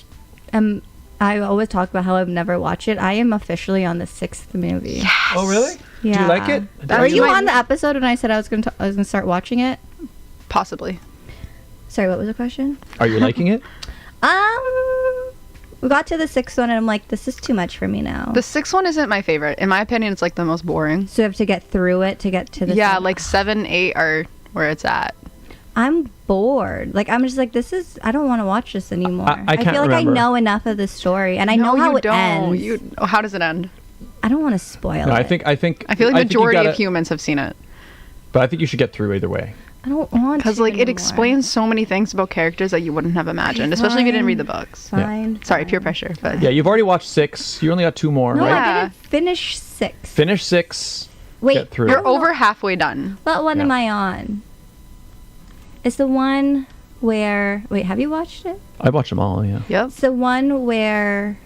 always talk about how I've never watched it. I am officially on the 6th movie. Oh really? Yeah. Do you like it? Were you my- on the episode when I said I was gonna start watching it? Possibly. Sorry, what was the question? Are you liking it? We got to the 6th one and I'm like, this is too much for me now. The 6th one isn't my favorite. In my opinion, it's like the most boring. So you have to get through it to get to the Yeah, 7th. like 7, 8 are where it's at. I'm bored. Like, I'm just like, I don't want to watch this anymore. I can't feel like remember. I know enough of the story and I know how it ends. How does it end? I don't want to spoil No, it. I think I feel like you majority gotta- of humans have seen it. But I think you should get through either way. I don't want to. Because like it anymore. explains so many things about characters that you wouldn't have imagined, especially if you didn't read the books. Fine. Sorry, fine. peer pressure. But Yeah, you've already watched 6. You only got 2 more, No, right? Yeah. I didn't finish 6. Finish 6. Wait, Get through. you're over halfway done. what one Yeah. am I on? It's the one where... Wait, have you watched it? I watched them all. Yeah. Yep. It's the one where...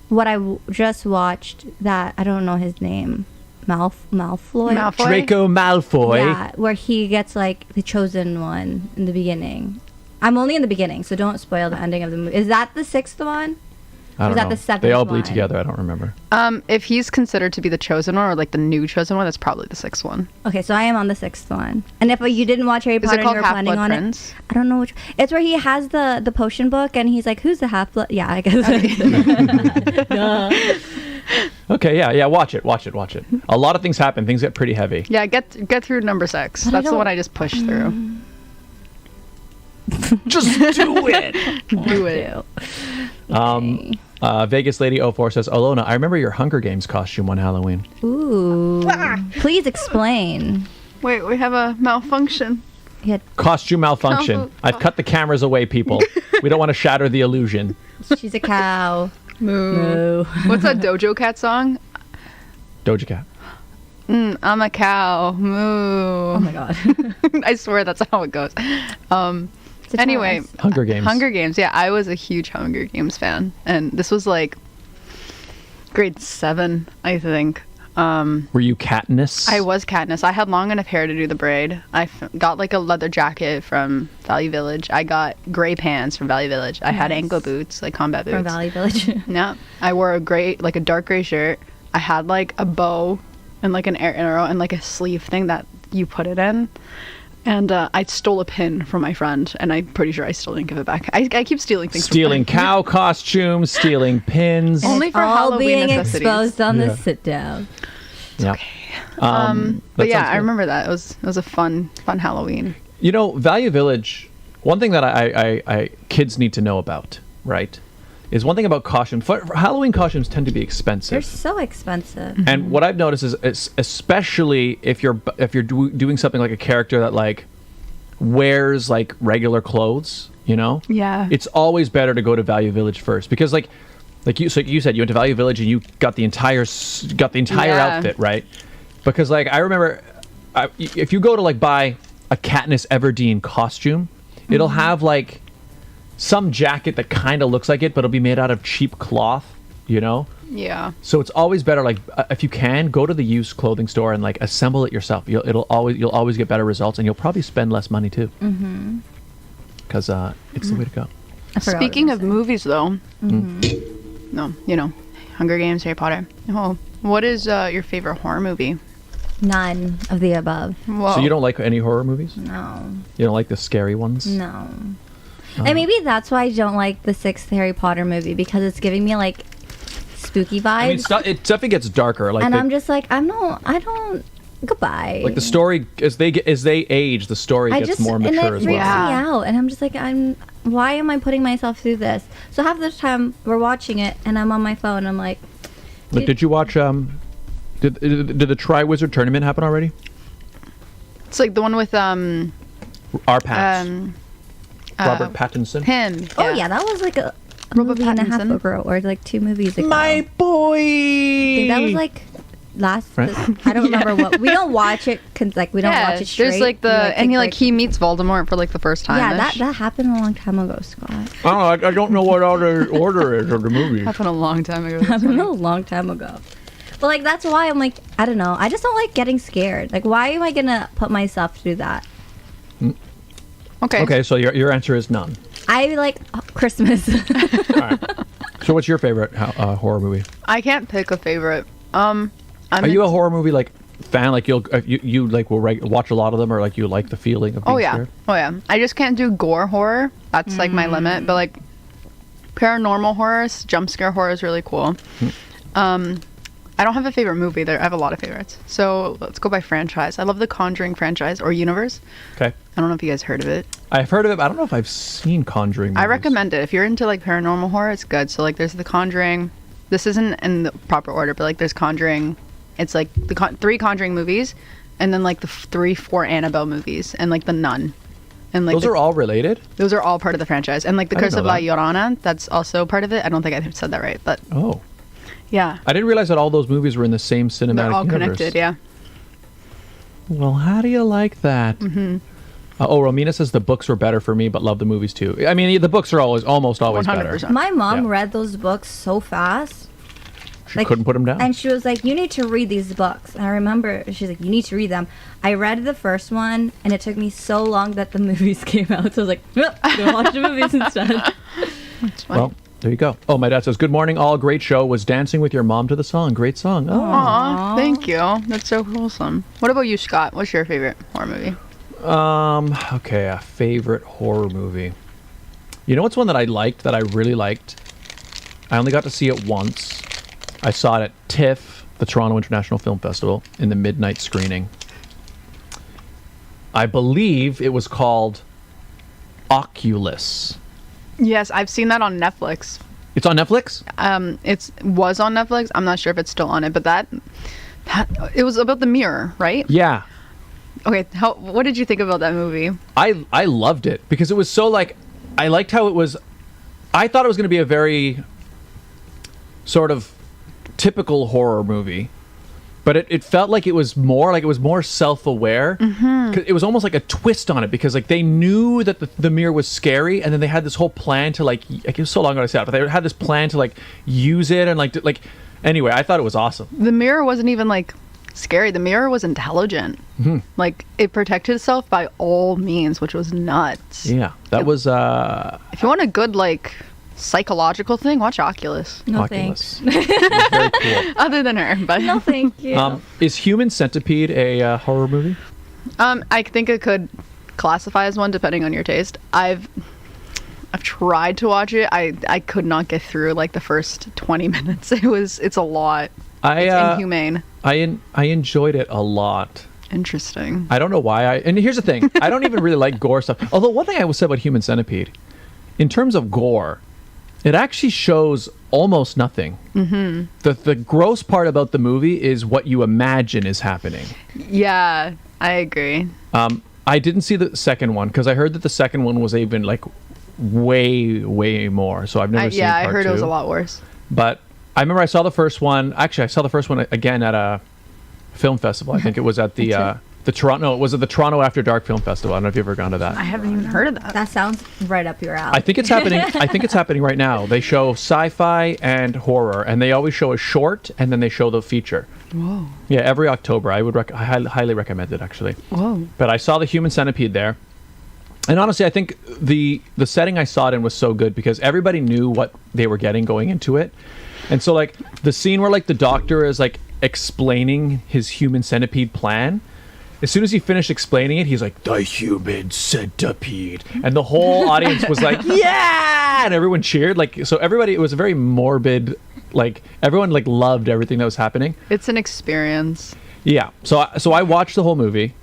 What I just watched that... I don't know his name. Malfoy? Malfoy? Draco Malfoy. Yeah, where he gets like the chosen one in the beginning. I'm only in the beginning, so don't spoil the ending of the movie. Is that the 6th one? I don't Is that know. the 7th They all bleed one? together. I don't remember. If he's considered to be the chosen one or like the new chosen one, that's probably the 6th one. Okay, so I am on the 6th one. And if you didn't watch Harry Is Potter it and called you were planning Half-Blood on Prince? it, I don't know which. It's where he has the potion book and he's like, "Who's the half-blood?" Yeah, I guess. Okay, yeah, watch it. A lot of things happen. Things get pretty heavy. Yeah, get through number 6. But I That's the don't- one I just pushed through. Just do it. Do it. Vegas Lady 04 says, Alona, I remember your Hunger Games costume one Halloween. Ooh. Please explain. Wait, we have a malfunction. He had, Costume malfunction. I've cut the cameras away, people. We don't want to shatter the illusion. she's a cow. Moo. Moo. What's that Dojo Cat song? Doja Cat. I'm a cow. Moo. Oh my god. I swear that's how it goes. Anyway, Hunger Games. Hunger Games. Yeah, I was a huge Hunger Games fan, and this was like grade 7, I think. Were you Katniss? I was Katniss. I had long enough hair to do the braid. I got like a leather jacket from Value Village. I got gray pants from Value Village. I had ankle boots, like combat boots. From Valley Village. Yeah. I wore a dark gray shirt. I had like a bow and like an arrow and like a sleeve thing that you put it in. And I stole a pin from my friend, and I'm pretty sure I still didn't give it back. I keep stealing things. Stealing cow costumes, stealing pins. Only for all Halloween being necessities. exposed on Yeah. the sit down. Yeah. But yeah, I remember that. It was a fun Halloween. You know, Value Village. One thing that I kids need to know about, right, is one thing about costumes. For Halloween costumes tend to be expensive. They're so expensive. And what I've noticed is especially if you're doing something like a character that like wears like regular clothes, you know, Yeah. it's always better to go to Value Village first, because like you said you went to Value Village and you got the entire Yeah. outfit, right? Because like I remember if you go to like buy a Katniss Everdeen costume, it'll have like some jacket that kind of looks like it, but it'll be made out of cheap cloth, you know? Yeah. So it's always better, like if you can, go to the used clothing store and like assemble it yourself. You'll always get better results, and you'll probably spend less money too. Mm-hmm. Because it's the way to go. I forgot what Speaking I was of gonna say. movies, though, no, you know, Hunger Games, Harry Potter. Oh, what is your favorite horror movie? None of the above. Whoa. So you don't like any horror movies? No. You don't like the scary ones? No. And maybe that's why I don't like the 6th Harry Potter movie, because it's giving me like spooky vibes. I mean, it definitely gets darker. Like and I'm just like, I don't. Goodbye. like the story as they age, the story gets more and mature it as freaks well. me out, and I'm just like, why am I putting myself through this? So half the time we're watching it, and I'm on my phone, and I'm like, But did you watch? Did the Triwizard Tournament happen already? It's like the one with Our Pats. Robert Pattinson. him. oh yeah, that was like a Robert movie and a half Pattinson. ago, or like 2 movies ago. My boy. I think that was like last. Right. I don't remember what. We don't watch it. Like we don't Yeah, watch it straight. there's like We, and take he meets Voldemort for like the first time. Yeah, that happened a long time ago, Scott. I don't know what order is of the movie. happened a long time ago. Happened a long time ago. But like that's why I'm like, I don't know. I just don't like getting scared. Like, why am I gonna put myself through that? Okay. Okay, so your answer is none. I like Christmas. All right. So what's your favorite horror movie? I can't pick a favorite. Are you a horror movie like fan? Like you like will watch a lot of them, or like you like the feeling of being scared? Oh yeah. I just can't do gore horror. That's like my limit. But like paranormal horror, jump scare horror is really cool. I don't have a favorite movie. I have a lot of favorites. So let's go by franchise. I love the Conjuring franchise or universe. Okay. I don't know if you guys heard of it. I've heard of it, but I don't know if I've seen Conjuring movies. I recommend it. If you're into like paranormal horror, it's good. So like there's the Conjuring. This isn't in the proper order, but like there's Conjuring. It's like the 3 Conjuring movies, and then like the 4 Annabelle movies, and like the Nun. And like Those are all related? those are all part of the franchise. And like the I didn't Curse of know La that. Llorona, that's also part of it. I don't think I said that right, but Oh. yeah. I didn't realize that all those movies were in the same cinematic They're all universe. connected, yeah. Well, how do you like that? Mm-hmm. Romina says the books were better for me, but love the movies too. I mean, the books are almost always better. 100%. My mom Yeah. read those books so fast. She couldn't put them down. And she was like, you need to read these books. And I remember she's like, you need to read them. I read the first one, and it took me so long that the movies came out. So I was like, nope, go watch the movies instead. Well, there you go. Oh, my dad says, good morning, all. Great show. Was dancing with your mom to the song. Great song. Oh. Aw, thank you. That's so wholesome. What about you, Scott? What's your favorite horror movie? Okay, a favorite horror movie. You know what's one that I liked, that I really liked? I only got to see it once. I saw it at TIFF, the Toronto International Film Festival, in the midnight screening. I believe it was called Oculus. Yes, I've seen that on Netflix. It's on Netflix? It was on Netflix. I'm not sure if it's still on it, but that it was about the mirror, right? Yeah. Okay, what did you think about that movie? I loved it because it was so like, I liked how it was. I thought it was going to be a very sort of typical horror movie, but it felt like it was more self-aware. Mm-hmm. It was almost like a twist on it because like they knew that the mirror was scary, and then they had this whole plan to like it was so long ago I said it, but they had this plan to like use it and like anyway, I thought it was awesome. The mirror wasn't even like scary. The mirror was intelligent. Mm-hmm. Like it protected itself by all means, which was nuts. Yeah, that was if you want a good like psychological thing, watch Oculus. No Oculus. thanks. It was very cool. Other than her, but No, thank you. Is Human Centipede a horror movie? I think it could classify as one depending on your taste. I've tried to watch it. I could not get through like the first 20 minutes. It's a lot. It's inhumane. I enjoyed it a lot. Interesting. I don't know why and here's the thing, I don't even really like gore stuff. Although one thing I will say about Human Centipede, in terms of gore, it actually shows almost nothing. Mm-hmm. The gross part about the movie is what you imagine is happening. Yeah, I agree. I didn't see the second one because I heard that the second one was even like way more. So I've never seen part 2. I heard it was a lot worse. But I remember I saw the first one. Actually, I saw the first one again at a film festival. I think it was at the Toronto. Was it the Toronto After Dark Film Festival? I don't know if you've ever gone to that. I haven't even heard of that. That sounds right up your alley. I think it's happening. I think it's happening right now. They show sci-fi and horror, and they always show a short, and then they show the feature. Whoa. Yeah, every October. I would I highly recommend it actually. Whoa. But I saw the Human Centipede there. And honestly, I think the setting I saw it in was so good because everybody knew what they were getting going into it. And so like the scene where like the doctor is like explaining his human centipede plan, as soon as he finished explaining it, he's like, the human centipede. And the whole audience was like, yeah! And everyone cheered. Like, so everybody, it was a very morbid, like everyone like loved everything that was happening. It's an experience. Yeah. So I watched the whole movie.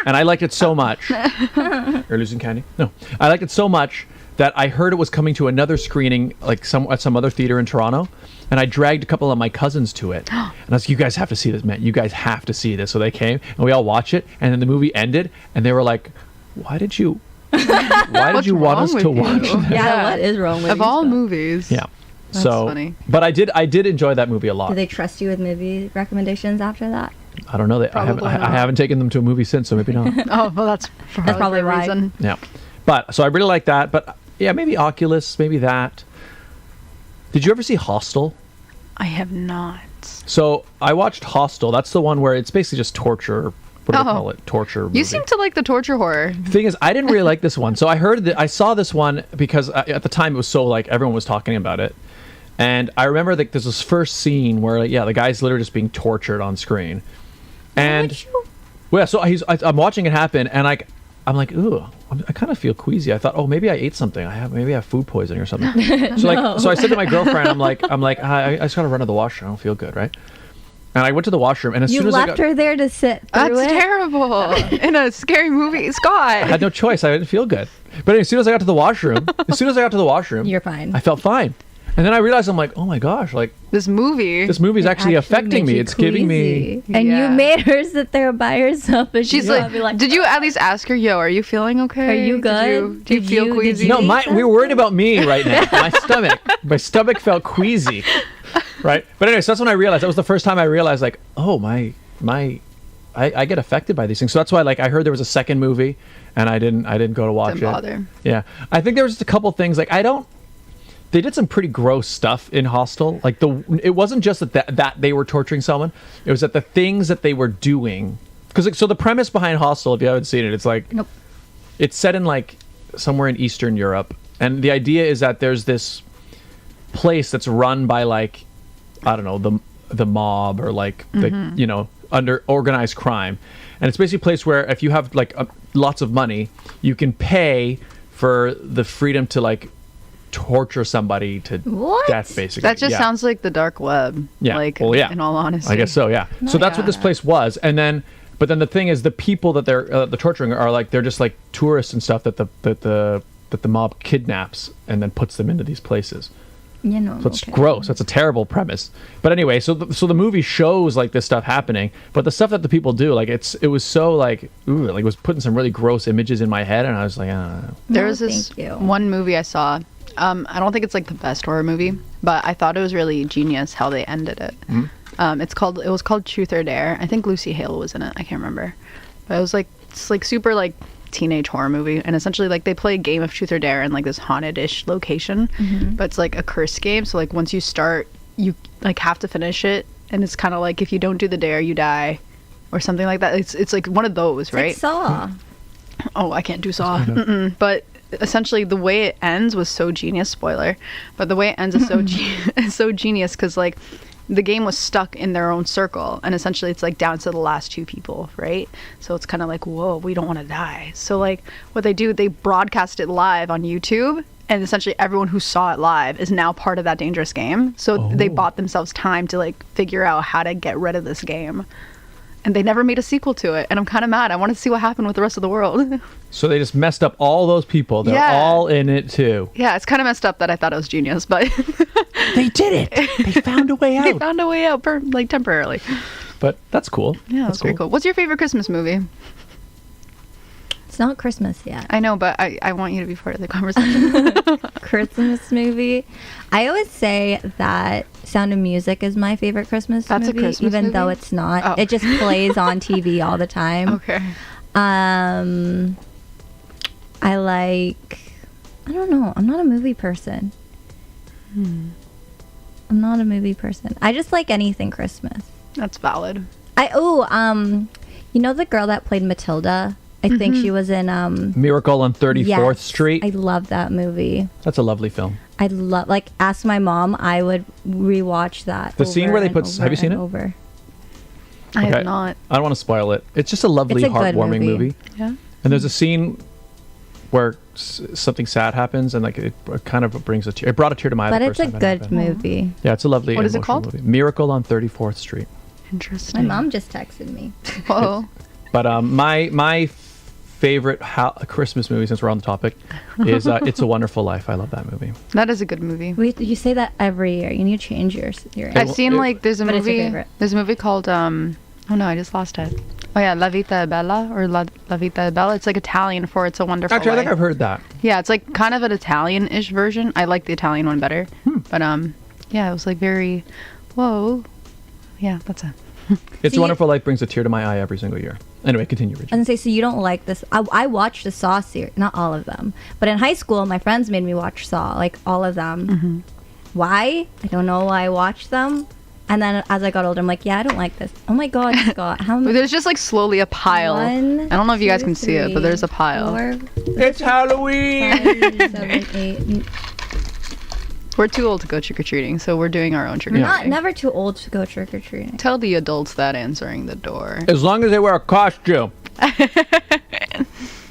And I liked it so much. You're losing candy? No. I liked it so much that I heard it was coming to another screening, like at some other theater in Toronto. And I dragged a couple of my cousins to it. And I was like, you guys have to see this, man. You guys have to see this. So they came and we all watched it. And then the movie ended and they were like, why did you want us to watch that? Yeah, what is wrong with of you? all movies? Yeah. That's so funny. But I did enjoy that movie a lot. Do they trust you with movie recommendations after that? I don't know. I haven't taken them to a movie since, so maybe not. Oh, well, that's probably why. reason. Yeah. But so I really like that. But yeah, maybe Oculus, maybe that. Did you ever see Hostel? I have not. So I watched Hostel. That's the one where it's basically just torture. What do they call it? Torture movie. You seem to like the torture horror. The thing is, I didn't really like this one. So I saw this one because at the time it was so like everyone was talking about it. And I remember like there's this first scene where like, the guy's literally just being tortured on screen. And well, so I'm watching it happen, and I'm like, ooh, I kind of feel queasy. I thought, oh, maybe I ate something. maybe I have food poisoning or something. So I said to my girlfriend, I'm like, I just gotta run to the washroom. I don't feel good, right? And I went to the washroom, and as soon as I left her there to sit through That's it? terrible. In a scary movie, Scott. I had no choice. I didn't feel good. But anyway, as soon as I got to the washroom, You're fine. I felt fine. And then I realized, I'm like, oh my gosh, like This movie. this movie's actually affecting me. made you It's giving me. queasy. And Yeah. you made her sit there by herself. And She's like, did you at least ask her, yo, are you feeling okay? Are you good? Do you Did feel you- queasy? did No, you- we were worried about me right now. My stomach felt queasy, right? But anyway, so that's when I realized. That was the first time I realized, like, oh I get affected by these things. So that's why, like, I heard there was a second movie, and I didn't go to watch Didn't it. bother. Yeah, I think there was just a couple things like They did some pretty gross stuff in Hostel. Like it wasn't just that they were torturing someone. It was that the things that they were doing. Because so the premise behind Hostel, if you haven't seen it, it's like Nope. It's set in like somewhere in Eastern Europe, and the idea is that there's this place that's run by like I don't know the mob or like under organized crime, and it's basically a place where if you have like lots of money, you can pay for the freedom to like torture somebody to What? death, basically. That just sounds like the dark web. Yeah. Like, Well, yeah. in all honesty. I guess so, yeah. So that's what this place was, but then the thing is, the people that they're the torturing are like they're just like tourists and stuff that the mob kidnaps and then puts them into these places. You know. So it's gross. That's a terrible premise. But anyway, so the movie shows like this stuff happening, but the stuff that the people do, like it was so like, ooh, like it was putting some really gross images in my head, and I was like, I don't know. There was this one movie I saw. I don't think it's like the best horror movie, but I thought it was really genius how they ended it. Mm-hmm. It was called Truth or Dare. I think Lucy Hale was in it. I can't remember, but it was like it's like super like teenage horror movie, and essentially like they play a game of Truth or Dare in like this haunted-ish location, but it's like a curse game. So like once you start, you like have to finish it, and it's kind of like if you don't do the dare, you die, or something like that. It's like one of those, right? Like Saw. Oh, I can't do Saw. But essentially the way it ends was so genius. Spoiler, but the way it ends is so is so genius because like the game was stuck in their own circle, and essentially it's like down to the last 2 people, right? So it's kind of like, whoa, we don't want to die. So like what they do, they broadcast it live on YouTube, and essentially everyone who saw it live is now part of that dangerous game. So they bought themselves time to like figure out how to get rid of this game, and they never made a sequel to it, and I'm kind of mad. I want to see what happened with the rest of the world. So they just messed up all those people. They're all in it too. Yeah, it's kind of messed up that I thought it was genius, but They did it. They found a way out. they found a way out like temporarily. But that's cool. Yeah, that's very cool. What's your favorite Christmas movie? It's not Christmas yet. I know, but I want you to be part of the conversation. Christmas movie. I always say that Sound of Music is my favorite Christmas That's movie, a Christmas even movie? though it's not. Oh. It just plays on TV all the time. Okay. I don't know. I'm not a movie person. I'm not a movie person. I just like anything Christmas. That's valid. You know the girl that played Matilda? I think she was in Miracle on 34th yes, Street. I love that movie. That's a lovely film. I love, like, ask my mom, I would rewatch that. The scene where they put, have you seen it? Over. I have not. I don't want to spoil it. It's just a lovely, It's a good heartwarming movie. Yeah. And there's a scene where something sad happens, and like it kind of brings a tear. It brought a tear to my eye. But the it's first a time that good happened. movie. Yeah, it's a lovely. What is it emotional called? Movie. Miracle on 34th Street. Interesting. My mom just texted me. Whoa. But my favorite Christmas movie, since we're on the topic, is It's a Wonderful Life. I love that movie. That is a good movie. Wait, you say that every year. You need to change your I've seen like there's a But it's your movie. favorite. There's a movie called oh no, I just lost it. Oh yeah, La Vita è Bella or La Vita è Bella. It's like Italian for It's a Wonderful Actually, I Life. think I've heard that. Yeah, it's like kind of an Italian-ish version. I like the Italian one better. But yeah, it was like very, whoa. Yeah, that's it. It's See, a Wonderful Life brings a tear to my eye every single year. Anyway, continue, I was Regine. gonna say, so you don't like this? I watched the Saw series, not all of them, but in high school, my friends made me watch Saw, like all of them. Why? I don't know why I watched them. And then as I got older, I'm like, yeah, I don't like this. Oh my God, Scott, how But many? there's just like slowly a pile. One, I don't know if you guys two, can see it, but there's a three, pile. 4, It's Halloween. 5, 7, 8. We're too old to go trick-or-treating, so we're doing our own trick-or-treating. Not never too old to go trick or treating. Tell the adults that answering the door. As long as they wear a costume.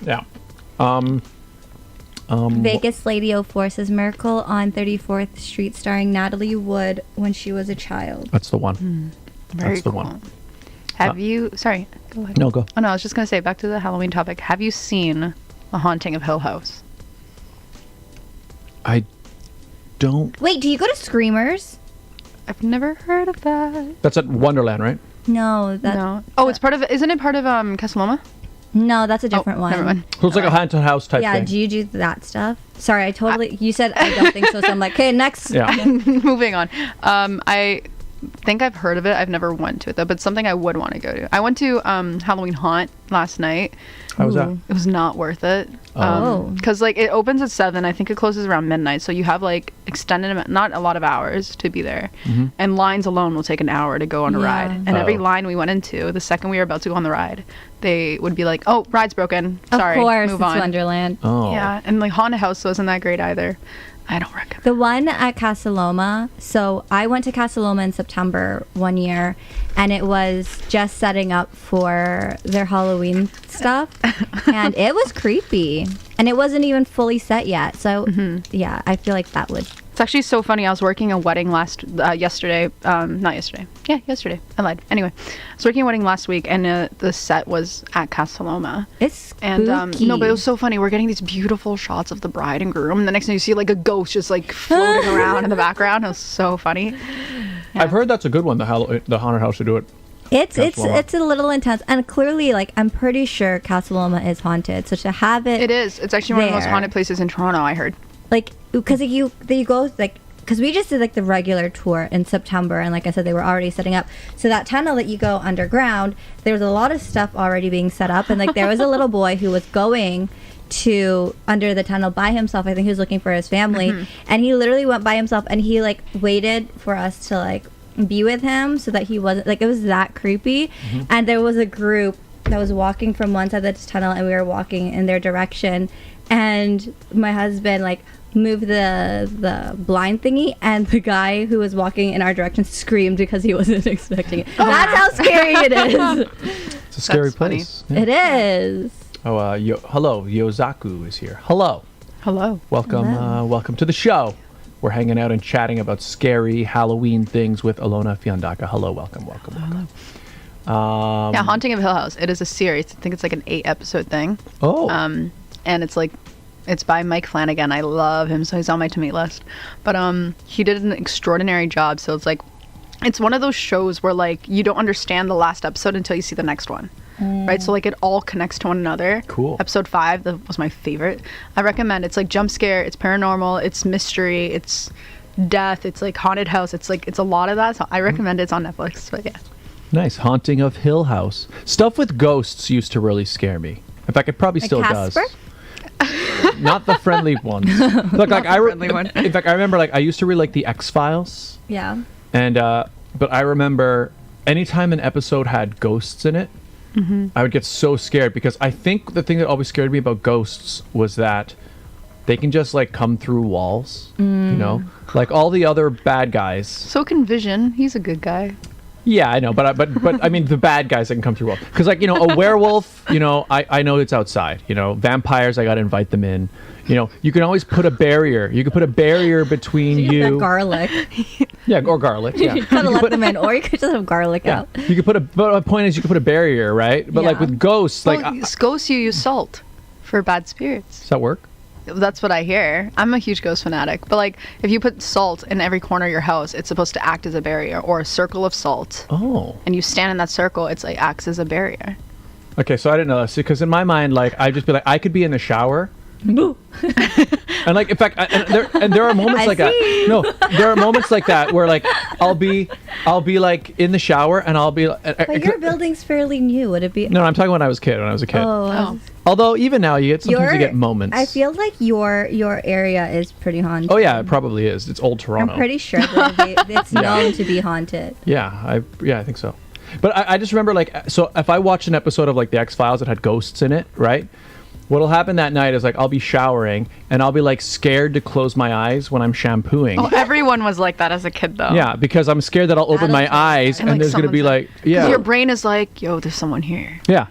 Yeah. Vegas Lady O4 Miracle on 34th Street, starring Natalie Wood when she was a child. That's the one. Very That's the cool. one. Have you... Sorry, go ahead. No, go. Oh no, I was just going to say, back to the Halloween topic. Have you seen The Haunting of Hill House? I don't. Wait, do you go to Screamers? I've never heard of that. That's at Wonderland, right? No, that's No. Oh, it's part of... Isn't it part of Casaloma? no, that's a different one. Never mind. So it's like a haunted house type Yeah, thing. do you do that stuff? Sorry, I totally. You said I don't think so, so I'm like, okay, next. Yeah. Moving on. I think I've heard of it. I've never went to it though, but it's something I would want to go to. I went to Halloween Haunt last night. How was that? It was not worth it. Oh. Because like it opens at 7. I think it closes around midnight. So you have like extended, not a lot of hours to be there. And lines alone will take an hour to go on a Yeah. ride. And every Oh. line we went into, the second we were about to go on the ride, they would be like, "Oh, ride's broken. Sorry, of course, move it's on." Wonderland. Oh. Yeah, and like Haunted House wasn't that great either. I don't recommend. The one at Casaloma. So I went to Casaloma in September one year, and it was just setting up for their Halloween stuff, and it was creepy, and it wasn't even fully set yet. So yeah, I feel like that would It's actually so funny. I was working a wedding yesterday. Not yesterday. Yeah, yesterday. I lied. Anyway, I was working a wedding last week, and the set was at Castelloma. It's spooky. And no, but it was so funny. We're getting these beautiful shots of the bride and groom, and the next thing you see like a ghost just like floating around in the background. It was so funny. Yeah. I've heard that's a good one. The haunted house to do it. It's a little intense, and clearly, like, I'm pretty sure Castelloma is haunted. So to have it, it is. It's actually one of the most haunted places in Toronto. I heard. Like, because you go like. Because we just did like the regular tour in September, and like I said, they were already setting up. So that tunnel that you go underground, there's a lot of stuff already being set up, and like there was a little boy who was going to under the tunnel by himself. I think he was looking for his family, and he literally went by himself, and he like waited for us to like be with him so that he wasn't like, it was that creepy. And there was a group that was walking from one side of the tunnel, and we were walking in their direction, and my husband like moved the blind thingy, and the guy who was walking in our direction screamed because he wasn't expecting it. That's how scary it is. It's a scary place. Yeah. It is. Oh, hello, Yozaku is here. Hello. Welcome, welcome to the show. We're hanging out and chatting about scary Halloween things with Alona Fiandaca. Hello, welcome. Yeah, Haunting of Hill House. It is a series. I think it's like an 8-episode thing. Oh. And it's by Mike Flanagan. I love him, so he's on my to meet list. But he did an extraordinary job. So it's one of those shows where like you don't understand the last episode until you see the next one. Right? So like it all connects to one another. Cool. Episode 5 that was my favorite. I recommend. It's like jump scare, it's paranormal, it's mystery, it's death, it's like haunted house. It's a lot of that. So I recommend it. It's on Netflix. But yeah. Nice. Haunting of Hill House. Stuff with ghosts used to really scare me. In fact, it probably still does. Not the friendly ones. Look, like in fact, I remember like I used to read like the X-Files. Yeah. And but I remember anytime an episode had ghosts in it, I would get so scared because I think the thing that always scared me about ghosts was that they can just like come through walls, you know, like all the other bad guys. So can Vision. He's a good guy. Yeah, I know, but I mean the bad guys that can come through walls. Because like, you know, a werewolf, you know, I know it's outside. You know, vampires, I got to invite them in. You know, you can always put a barrier. You can put a barrier between you. Garlic. Yeah, or garlic. Yeah. You gotta let them in, or you could just have garlic out. You could put but the point is you could put a barrier, right? But like with ghosts, like ghosts, you use salt for bad spirits. Does that work? That's what I hear. I'm a huge ghost fanatic. But like if you put salt in every corner of your house, it's supposed to act as a barrier, or a circle of salt. Oh. And you stand in that circle, it's like acts as a barrier. Okay, so I didn't know this because in my mind, like I'd just be like, I could be in the shower. And like, in fact, there are moments like that. No, there are moments like that where like I'll be like in the shower and I'll be. But your building's fairly new. Would it be? No, I'm talking when I was a kid. When I was a kid. Oh. Although even now you get moments. I feel like your area is pretty haunted. Oh yeah, it probably is. It's old Toronto. I'm pretty sure that it's known to be haunted. Yeah, I think so. But I just remember like, so if I watched an episode of like the X-Files that had ghosts in it, right? What'll happen that night is like I'll be showering and I'll be like scared to close my eyes when I'm shampooing. Oh, everyone was like that as a kid though. Yeah, because I'm scared that I'll open my eyes and there's gonna be like, yeah. Your brain is like, yo, there's someone here. Yeah.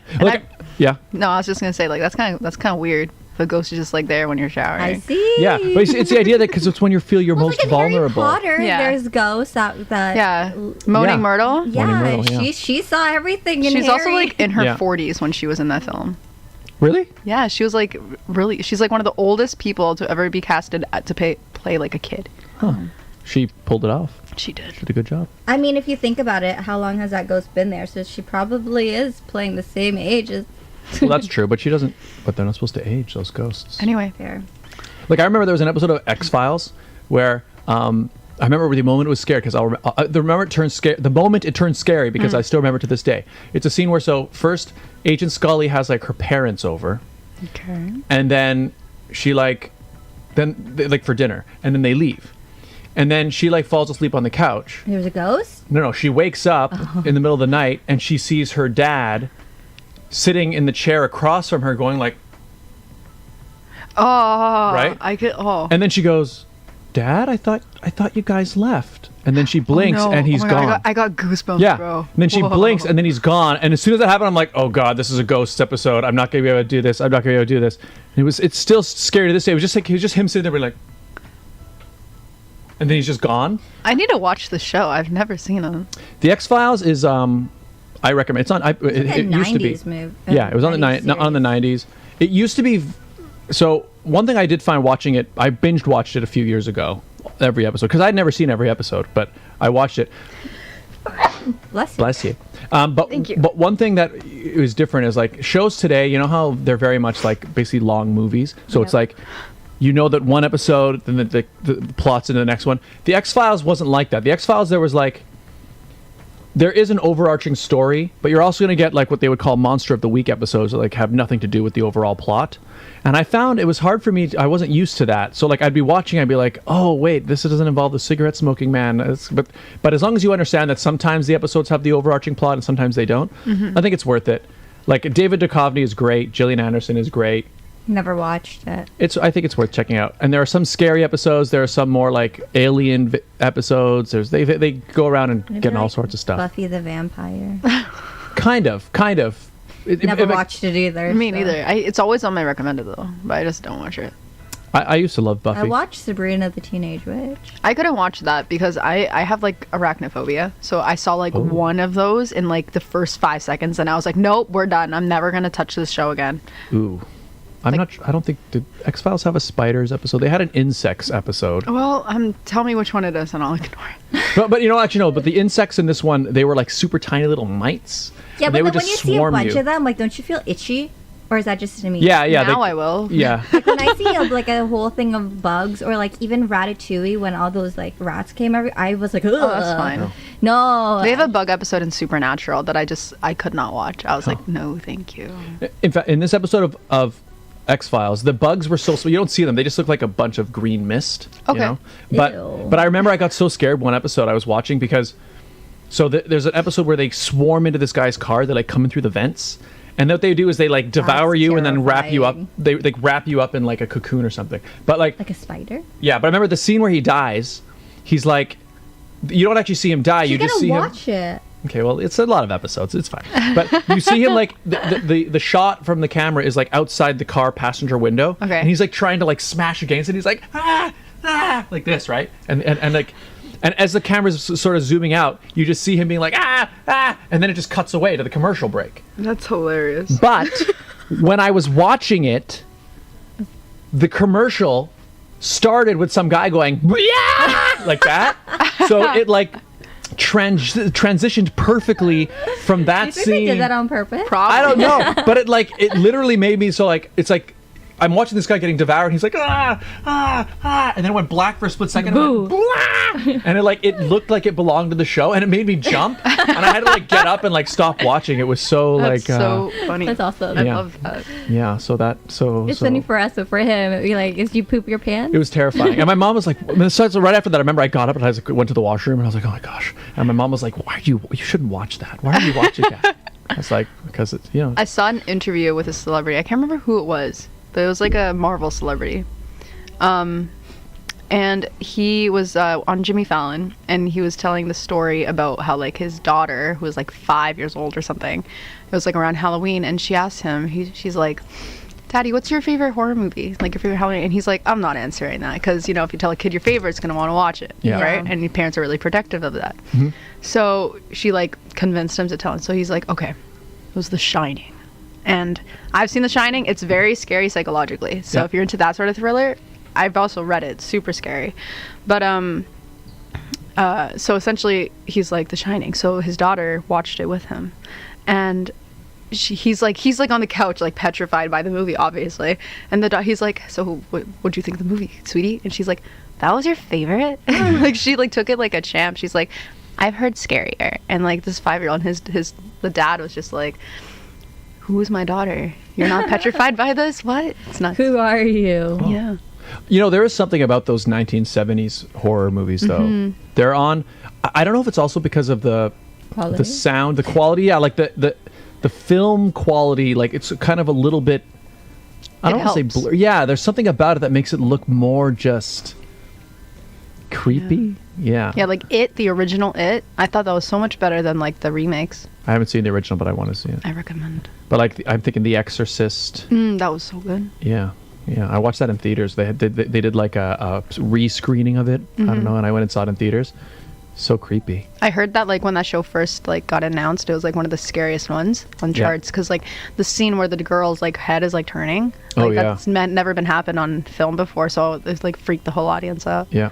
Yeah. No, I was just gonna say like that's kind of weird. The ghost is just like there when you're showering. I see. Yeah, but it's the idea that because it's when you feel you're most like in vulnerable. Harry Potter, there's ghosts that. Yeah. Moaning Myrtle. Yeah, Moaning Myrtle, yeah. She saw everything in She's Harry. also like in her 40s when she was in that film. Really? Yeah, she was like she's like one of the oldest people to ever be casted to play like a kid. Huh. She pulled it off. She did. She did a good job. I mean, if you think about it, how long has that ghost been there? So she probably is playing the same age as... Well, that's true, but she doesn't... But they're not supposed to age, those ghosts. Anyway. Fair. Like, I remember there was an episode of X-Files where... I remember the moment it was scary because the moment it turned scary because I still remember to this day. It's a scene where first Agent Scully has like her parents over, okay, and then she then for dinner, and then they leave, and then she like falls asleep on the couch. There's a ghost? No, she wakes up in the middle of the night and she sees her dad sitting in the chair across from her, going like, oh, right, and then she goes, Dad, I thought you guys left. And then she blinks and he's gone. God, I got goosebumps, bro. And then she blinks and then he's gone. And as soon as that happened, I'm like, oh God, this is a ghost episode. I'm not gonna be able to do this. I'm not gonna be able to do this. And it's still scary to this day. It was just him sitting there, like, and then he's just gone. I need to watch the show. I've never seen it. The X-Files is I recommend. It's on. It used to be. 90s move. Yeah, it was on the 90s. It used to be. So one thing I did find watching it, I binge watched it a few years ago, every episode, because I'd never seen every episode, but I watched it. Bless you. But Thank you. But one thing that is different is like shows today. You know how they're very much like basically long movies. So it's like. You know that one episode, then the plot's into the next one. The X-Files wasn't like that. The X-Files, there was like, there is an overarching story, but you're also going to get like what they would call Monster of the Week episodes that like have nothing to do with the overall plot. And I found it was hard for me. I wasn't used to that. So like I'd be watching, I'd be like, oh wait, this doesn't involve the cigarette smoking man. But as long as you understand that sometimes the episodes have the overarching plot and sometimes they don't, I think it's worth it. Like David Duchovny is great. Gillian Anderson is great. Never watched it. I think it's worth checking out. And there are some scary episodes. There are some more like alien episodes. They go around and Maybe get in all like sorts of stuff. Buffy the Vampire. Kind of. Never watched it either. Me so. neither. It's always on my recommended though, but I just don't watch it. I used to love Buffy. I watched Sabrina the Teenage Witch. I couldn't watch that because I have like arachnophobia. So I saw like one of those in like the first 5 seconds and I was like, nope, we're done. I'm never going to touch this show again. Ooh. I don't think, did X-Files have a spiders episode? They had an insects episode. Well, tell me which one it is and I'll ignore it. But you know, actually no, but the insects in this one, they were like super tiny little mites. Yeah, and but they then would when just you see a swarm bunch you. of them, like, don't you feel itchy? Or is that just to me? Yeah. Now I will. Yeah. Like when I see a whole thing of bugs, or like even Ratatouille, when all those like rats came I was like, ugh. Oh, that's fine. No. They have a bug episode in Supernatural that I could not watch. I was like, no, thank you. In fact, in this episode of X-Files, the bugs were so small. You don't see them. They just look like a bunch of green mist. Okay. You know? But Ew. I remember I got so scared one episode I was watching because there's an episode where they swarm into this guy's car. They're like coming through the vents. And what they do is they like devour That's you and then wrap you up. terrifying. They like wrap you up in like a cocoon or something. But like Like a spider? yeah, but I remember the scene where he dies. He's like, you don't actually see him die. You You're just gonna see him. watch it. Okay, well, it's a lot of episodes. It's fine. But you see him like the shot from the camera is like outside the car passenger window. Okay. And he's like trying to like smash against it. He's like like this, right? And like. And as the camera's sort of zooming out, you just see him being like, and then it just cuts away to the commercial break. That's hilarious. But when I was watching it, the commercial started with some guy going, yeah! like that. So it like transitioned perfectly from that Do you think scene. they did that on purpose? I don't know, but it literally made me so like, it's like, I'm watching this guy getting devoured. And he's like, and then it went black for a split second. And, it went, "Blah!" And it looked like it belonged to the show, and it made me jump. And I had to like get up and like stop watching. It was so That's like so funny. That's awesome. I Yeah. love that. yeah. So It's funny for us, but for him, it'd be like, is you poop your pants? it was terrifying. And my mom was like, so right after that, I remember I got up and I went to the washroom, and I was like, oh my gosh. And my mom was like, you shouldn't watch that. Why are you watching that? I was like, because it's I saw an interview with a celebrity. I can't remember who it was, but it was like a Marvel celebrity. And he was on Jimmy Fallon, and he was telling the story about how like his daughter, who was like 5 years old or something, it was like around Halloween, and she asked him, she's like, Daddy, what's your favorite horror movie? Like your favorite Halloween? And he's like, I'm not answering that, because, you know, if you tell a kid your favorite, it's going to want to watch it. Yeah. Right? And your parents are really protective of that. Mm-hmm. So she like convinced him to tell him. So he's like, okay, it was The Shining. And I've seen The Shining. It's very scary psychologically. So if you're into that sort of thriller, I've also read it. It's super scary. But so essentially he's like The Shining. So his daughter watched it with him. And he's like on the couch like petrified by the movie, obviously. And he's like, so what'd you think of the movie, sweetie? And she's like, that was your favorite? Like she like took it like a champ. She's like, I've heard scarier. And like this 5-year-old, the dad was just like, who is my daughter? You're not petrified by this? What? It's not. Who are you? Yeah. You know, there is something about those 1970s horror movies, though. Mm-hmm. They're on. I don't know if it's also because of the Quality? sound, the quality. Yeah, like the film quality. Like it's kind of a little bit. I don't want to say helps. blur. Yeah, there's something about it that makes it look more just creepy. Yeah. Yeah, like the original It. I thought that was so much better than like the remakes. I haven't seen the original, but I want to see it. I recommend. But like, I'm thinking The Exorcist. That was so good. Yeah. Yeah, I watched that in theaters. They did like a re-screening of it. I don't know, and I went and saw it in theaters. So creepy. I heard that like when that show first like got announced, it was like one of the scariest ones on charts because like the scene where the girl's like head is like turning. Like, that's never been happened on film before, so it's like freaked the whole audience out. Yeah,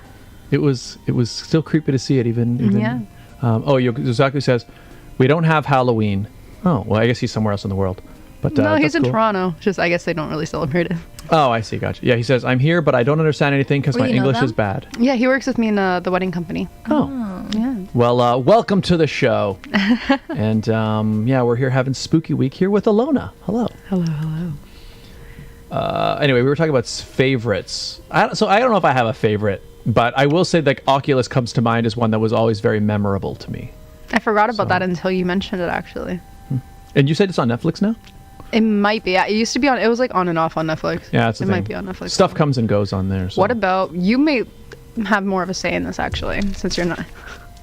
it was still creepy to see it even. Yeah. Yozaku says we don't have Halloween. Oh well, I guess he's somewhere else in the world. But no, he's in cool. Toronto. Just I guess they don't really celebrate it. Oh, I see. Gotcha. Yeah, he says I'm here, but I don't understand anything because my English is bad. Yeah, he works with me in the wedding company. Oh. Yeah. Well, welcome to the show. And we're here having spooky week here with Alona. Hello. Hello. Anyway, we were talking about favorites. I don't know if I have a favorite, but I will say like Oculus comes to mind as one that was always very memorable to me. I forgot about that until you mentioned it, actually. And you said it's on Netflix now? It might be. Yeah, it used to be on. It was like on and off on Netflix. Yeah, that's the thing. thing. Might be on Netflix. Stuff comes and goes on there. So. What about you? May have more of a say in this actually, since you're not.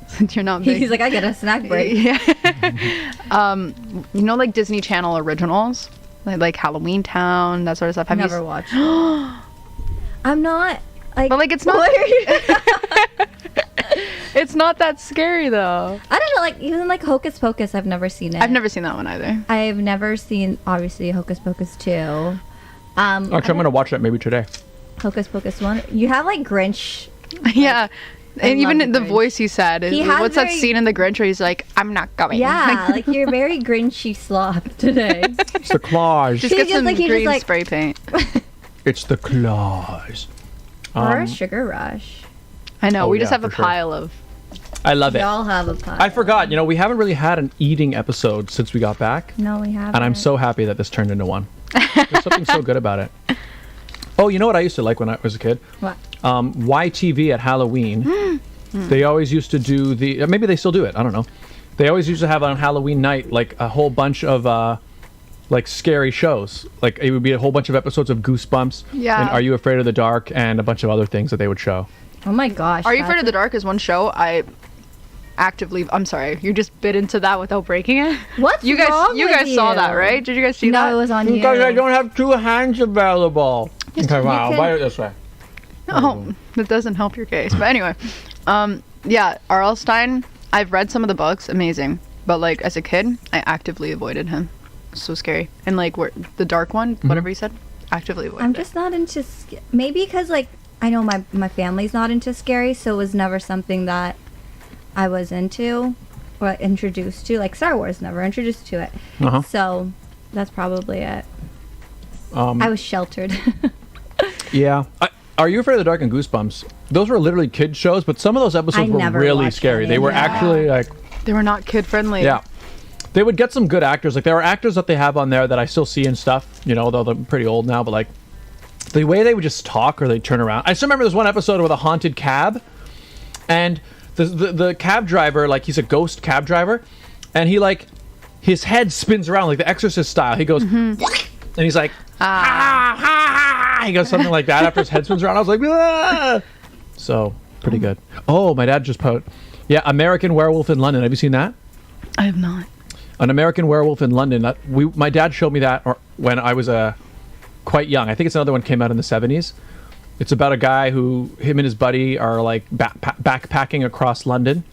Since you're not big. He's like, I get a snack break. Yeah. You know, like Disney Channel originals, like Halloween Town, that sort of stuff. Have Never you watched. I'm not. Like, but like, it's not. It's not that scary though. I don't know, like even like Hocus Pocus, I've never seen it. I've never seen that one either. I've never seen obviously Hocus Pocus 2. Actually, I'm gonna watch that maybe today. Hocus Pocus 1. You have like Grinch. Yeah. And even the Grinch. voice he said, what's that scene in The Grinch where he's like, I'm not going. Yeah, like you're very Grinchy slop today. It's the claws. Just get some green like, spray paint. It's the claws. Or a sugar rush. I know, we just have a for sure. pile of... I love it. We all have a pile. I forgot, we haven't really had an eating episode since we got back. No, we haven't. And I'm so happy that this turned into one. There's something so good about it. Oh, you know what I used to like when I was a kid? What? YTV at Halloween. They always used to do maybe they still do it, I don't know. They always used to have on Halloween night like a whole bunch of like scary shows. Like it would be a whole bunch of episodes of Goosebumps and Are You Afraid of the Dark and a bunch of other things that they would show. Oh my gosh. Are You Afraid of the Dark is one show I'm sorry, you just bit into that without breaking it? What's you guys wrong you with guys saw that, right? Did you guys see that? No, it was on you. Because I don't have two hands available. Okay, wow, can- buy it this way. Oh, that doesn't help your case. But anyway, R.L. Stein, I've read some of the books, amazing. But like as a kid, I actively avoided him. So scary. And like the dark one, whatever you said, actively avoided. I'm just not into maybe because like I know my family's not into scary, so it was never something that I was into or introduced to. Like Star Wars, never introduced to it. So that's probably it. I was sheltered. Yeah. Are You Afraid of the Dark and Goosebumps? Those were literally kid shows, but some of those episodes were really scary. They were actually like... They were not kid friendly. Yeah. They would get some good actors. Like there are actors that they have on there that I still see and stuff, though they're pretty old now, but like the way they would just talk or they'd turn around. I still remember there's one episode with a haunted cab and the cab driver, like he's a ghost cab driver and he like, his head spins around like the Exorcist style. He goes, and he's like, he goes something like that after his head spins around. I was like, ah! So pretty good. Oh, my dad just put, American Werewolf in London. Have you seen that? I have not. An American Werewolf in London. My dad showed me that when I was quite young. I think it's another one came out in the 70s. It's about a guy him and his buddy are like backpacking across London,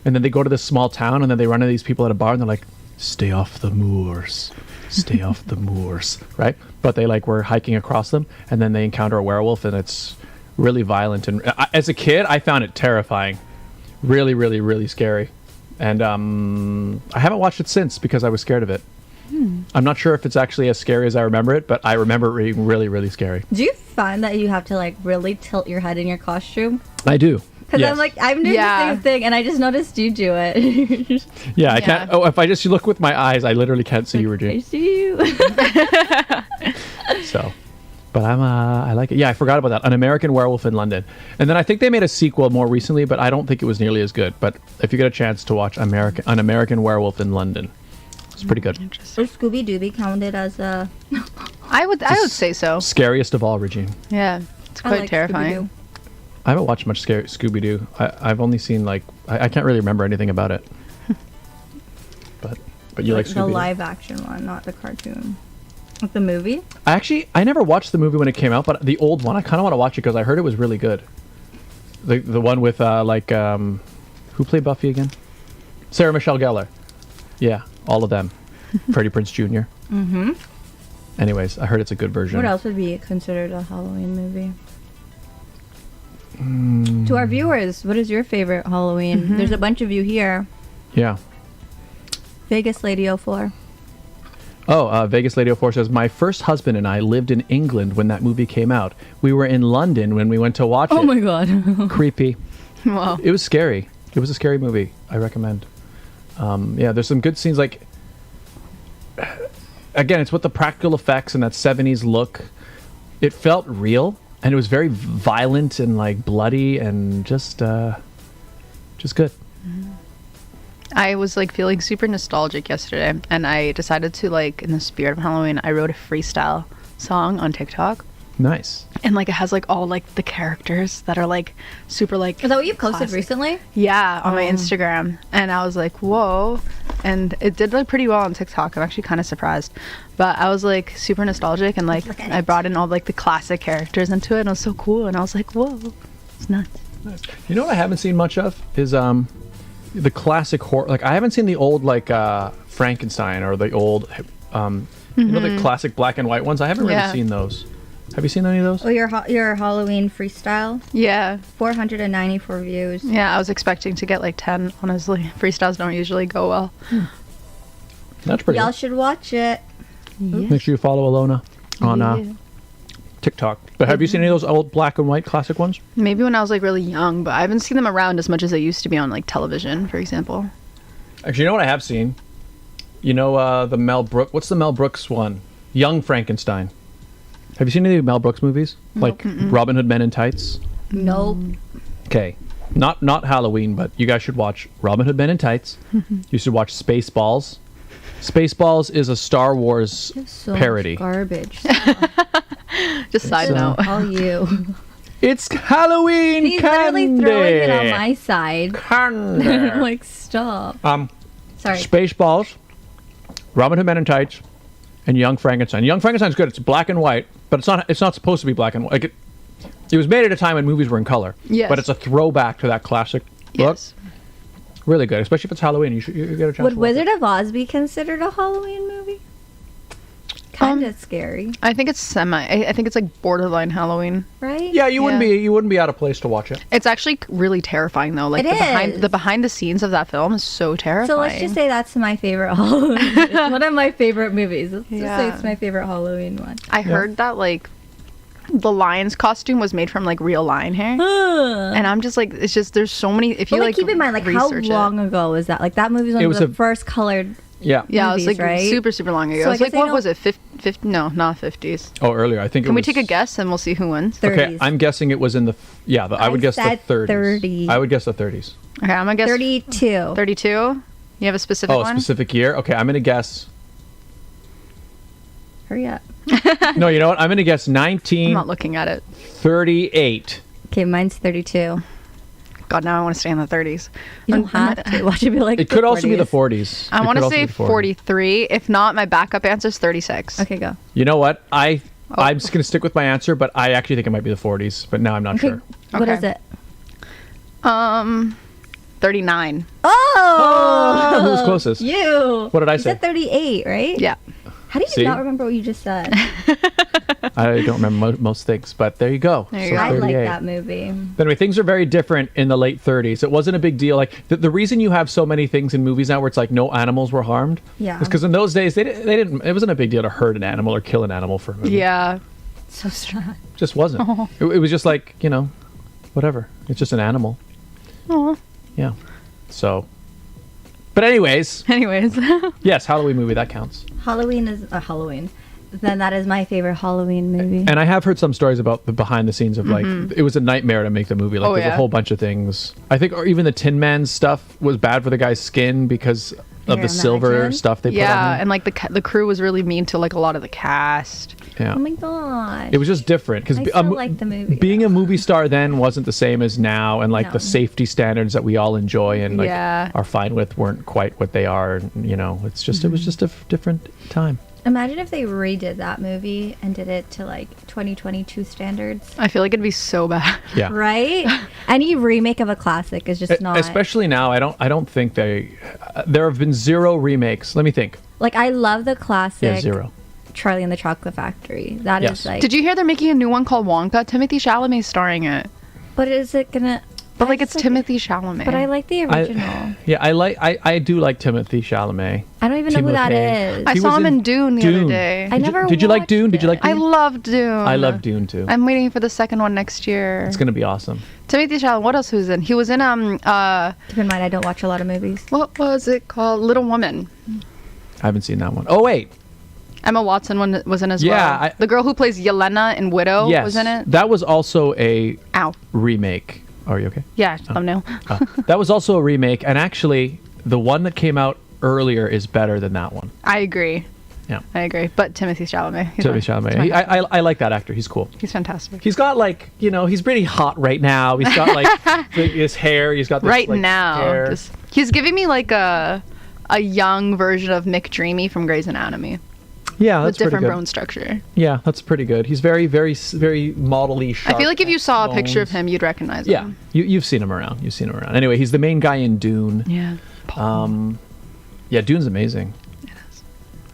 and then they go to this small town, and then they run into these people at a bar, and they're like, "Stay off the moors, stay off the moors," right? But they like were hiking across them, and then they encounter a werewolf, and it's really violent. And as a kid, I found it terrifying, really, really, really scary. And I haven't watched it since because I was scared of it. I'm not sure if it's actually as scary as I remember it, but I remember it being really, really scary. Do you find that you have to like really tilt your head in your costume? I do. Because I'm like, I'm doing the same thing, and I just noticed you do it. I can't. Oh, if I just look with my eyes, I literally can't see you, Regine. I see you. So, but I like it. Yeah, I forgot about that. An American Werewolf in London. And then I think they made a sequel more recently, but I don't think it was nearly as good. But if you get a chance to watch An American Werewolf in London, it's pretty good. Or Scooby Dooby counted as a... I would say so. Scariest of all, Regine. Yeah, it's quite terrifying. Scooby-Doo. I haven't watched much Scooby-Doo. I've only seen like I can't really remember anything about it. But you like Scooby-Doo? The live action one, not the cartoon. Like the movie? I never watched the movie when it came out, but the old one, I kind of want to watch it because I heard it was really good. The one with who played Buffy again? Sarah Michelle Gellar. Yeah, all of them. Freddie Prinze Jr. Mm-hmm. Anyways, I heard it's a good version. What else would be considered a Halloween movie? To our viewers, what is your favorite Halloween? There's a bunch of you here. Yeah. Vegas Lady 04. Oh, Vegas Lady 04 says, my first husband and I lived in England when that movie came out. We were in London when we went to watch it. Oh my god. Creepy. Wow. It was scary. It was a scary movie. I recommend. Yeah, there's some good scenes. Like, again, it's with the practical effects and that 70s look. It felt real, and it was very violent and like bloody and just good. I was like feeling super nostalgic yesterday, and I decided to, like, in the spirit of Halloween, I wrote a freestyle song on TikTok. Nice. And like it has like all like the characters that are like super like. Is that what you posted classic. recently? Yeah, on my Instagram, and I was like, whoa, and it did like pretty well on TikTok. I'm actually kind of surprised, but I was like super nostalgic, and like I brought in all like the classic characters into it, and it was so cool, and I was like, whoa, it's nuts. You know what I haven't seen much of is the classic horror. Like, I haven't seen the old like Frankenstein or the old you know, the classic black and white ones. I haven't really seen those. Have you seen any of those? Oh, your Halloween freestyle? Yeah. 494 views. Yeah, I was expecting to get like 10, honestly. Freestyles don't usually go well. That's pretty Y'all good. should watch it. Make sure you follow Alona on TikTok. But have you seen any of those old black and white classic ones? Maybe when I was like really young, but I haven't seen them around as much as they used to be on like television, for example. Actually, you know what I have seen? You know the Mel Brooks... What's the Mel Brooks one? Young Frankenstein. Have you seen any of the Mel Brooks movies? Like Robin Hood Men in Tights? Nope. Okay. Not Halloween, but you guys should watch Robin Hood Men in Tights. You should watch Spaceballs. Spaceballs is a Star Wars So parody. much garbage. Just side note. All you. It's Halloween He's candy. literally throwing it on my side. Candy. Like, stop. Sorry. Spaceballs, Robin Hood Men in Tights, and Young Frankenstein. Young Frankenstein's good. It's black and white, but it's not supposed to be black and white. Like it was made at a time when movies were in color. Yes. But it's a throwback to that classic look. Yes. Really good, especially if it's Halloween. You get a chance. Would to watch Wizard of Oz be considered a Halloween movie? Kind of scary, I think it's I think it's like borderline Halloween. right? it. Yeah, you wouldn't be out of place to watch it. It's actually really terrifying though. Like It the is. behind the scenes of that film is so terrifying. So let's just say that's my favorite Halloween. It's one of my favorite movies. Let's just say Yeah. it's my favorite Halloween one. I heard that like the lion's costume was made from like real lion hair. And I'm just like, it's just, there's so many, if you But like keep in mind, like, how research it. long ago was that? Like, that movie was one It of was the a- first colored. Yeah. Yeah, it was movies, like right? super, super long ago. So I I was guess like, I what don't- was it? 50, no, not 50s. Oh, earlier. I think Can it we was... take a guess and we'll see who wins? 30s. Okay, I'm guessing it was in the... I would guess the said 30s. 30. I would guess the 30s. Okay, I'm gonna guess 32. 32. You have a specific Oh, a one? specific year? Okay, I'm going to guess... Hurry up. No, you know what? I'm going to guess I'm not looking at it. 1938. Okay, mine's 32. God, now I want to stay in the 30s. You don't have to. Watch it be like. It the could also be the 40s. 40s. I It want could to also say be the 40s. 43. If not, my backup answer is 36. Okay, go. You know what? I'm just going to stick with my answer, but I actually think it might be the 40s, but now I'm not Okay, sure. what Okay. is it? 39. Oh! Who was closest? You. What did I You say? said 38, right? Yeah. How do you See? not remember what you just said? I don't remember most things, but there you go. There you So go. I like 38. that movie. But anyway, things are very different in the late 30s. It wasn't a big deal. Like the reason you have so many things in movies now where it's like no animals were harmed, Yeah. is because in those days they didn't. It wasn't a big deal to hurt an animal or kill an animal for a movie. Yeah. So sad. It just wasn't. It was just like, whatever. It's just an animal. Aw. Yeah. So. But anyways, Anyways. yes, Halloween movie that counts. Halloween is Halloween. Then that is my favorite Halloween movie. And I have heard some stories about the behind the scenes of like it was a nightmare to make the movie. Like Oh, there's a yeah. whole bunch of things. I think, or even the Tin Man stuff was bad for the guy's skin because of Can you the silver imagine? stuff they put Yeah, on him. and like the crew was really mean to like a lot of the cast. Yeah. Oh my god. It was just different because I still like the movie, being though. a movie star then wasn't the same as now, and like No. the safety standards that we all enjoy and like Yeah. are fine with weren't quite what they are. And, it's just it was just a different time. Imagine if they redid that movie and did it to like 2022 standards. I feel like it'd be so bad. Yeah. Right? Any remake of a classic is just not. Especially now, I don't think there have been 0 remakes. Let me think. Like, I love the classic. Yeah, 0. Charlie and the Chocolate Factory. That Yes. is like. Did you hear they're making a new one called Wonka? Timothy Chalamet's starring it. But is it gonna? But like I it's just Timothy Chalamet. But I like the original. I do like Timothy Chalamet. I don't even know who that is. I He saw was him in in Dune the other day. I never Did you like watched Dune? Did you like it. Dune? I loved Dune. I love Dune too. I'm waiting for the second one next year. It's gonna be awesome. Timothy Chalamet. What else was he in? He was in Keep in mind, I don't watch a lot of movies. what was it called? Little Woman. I haven't seen that one. Oh wait, Emma Watson was in as Yeah, well. The girl who plays Yelena in Widow yes, was in it. that was also a Ow. remake. Are you okay? Yeah, thumbnail. That was also a remake, and actually, the one that came out earlier is better than that one. I agree. Yeah. I agree. But Timothy Chalamet. Timothy Chalamet. I like that actor. He's cool. He's fantastic. He's got like, he's pretty hot right now. He's got like his hair. He's got this, Right like, now. hair. He's giving me like a young version of McDreamy from Grey's Anatomy. Yeah, With that's pretty different good. bone structure. Yeah, that's pretty good. He's very, very, very model-y, sharp. I feel like if you saw a picture of bones. him, you'd recognize Yeah, him. you've seen him around. Anyway, he's the main guy in Dune. Yeah. Yeah, Dune's amazing.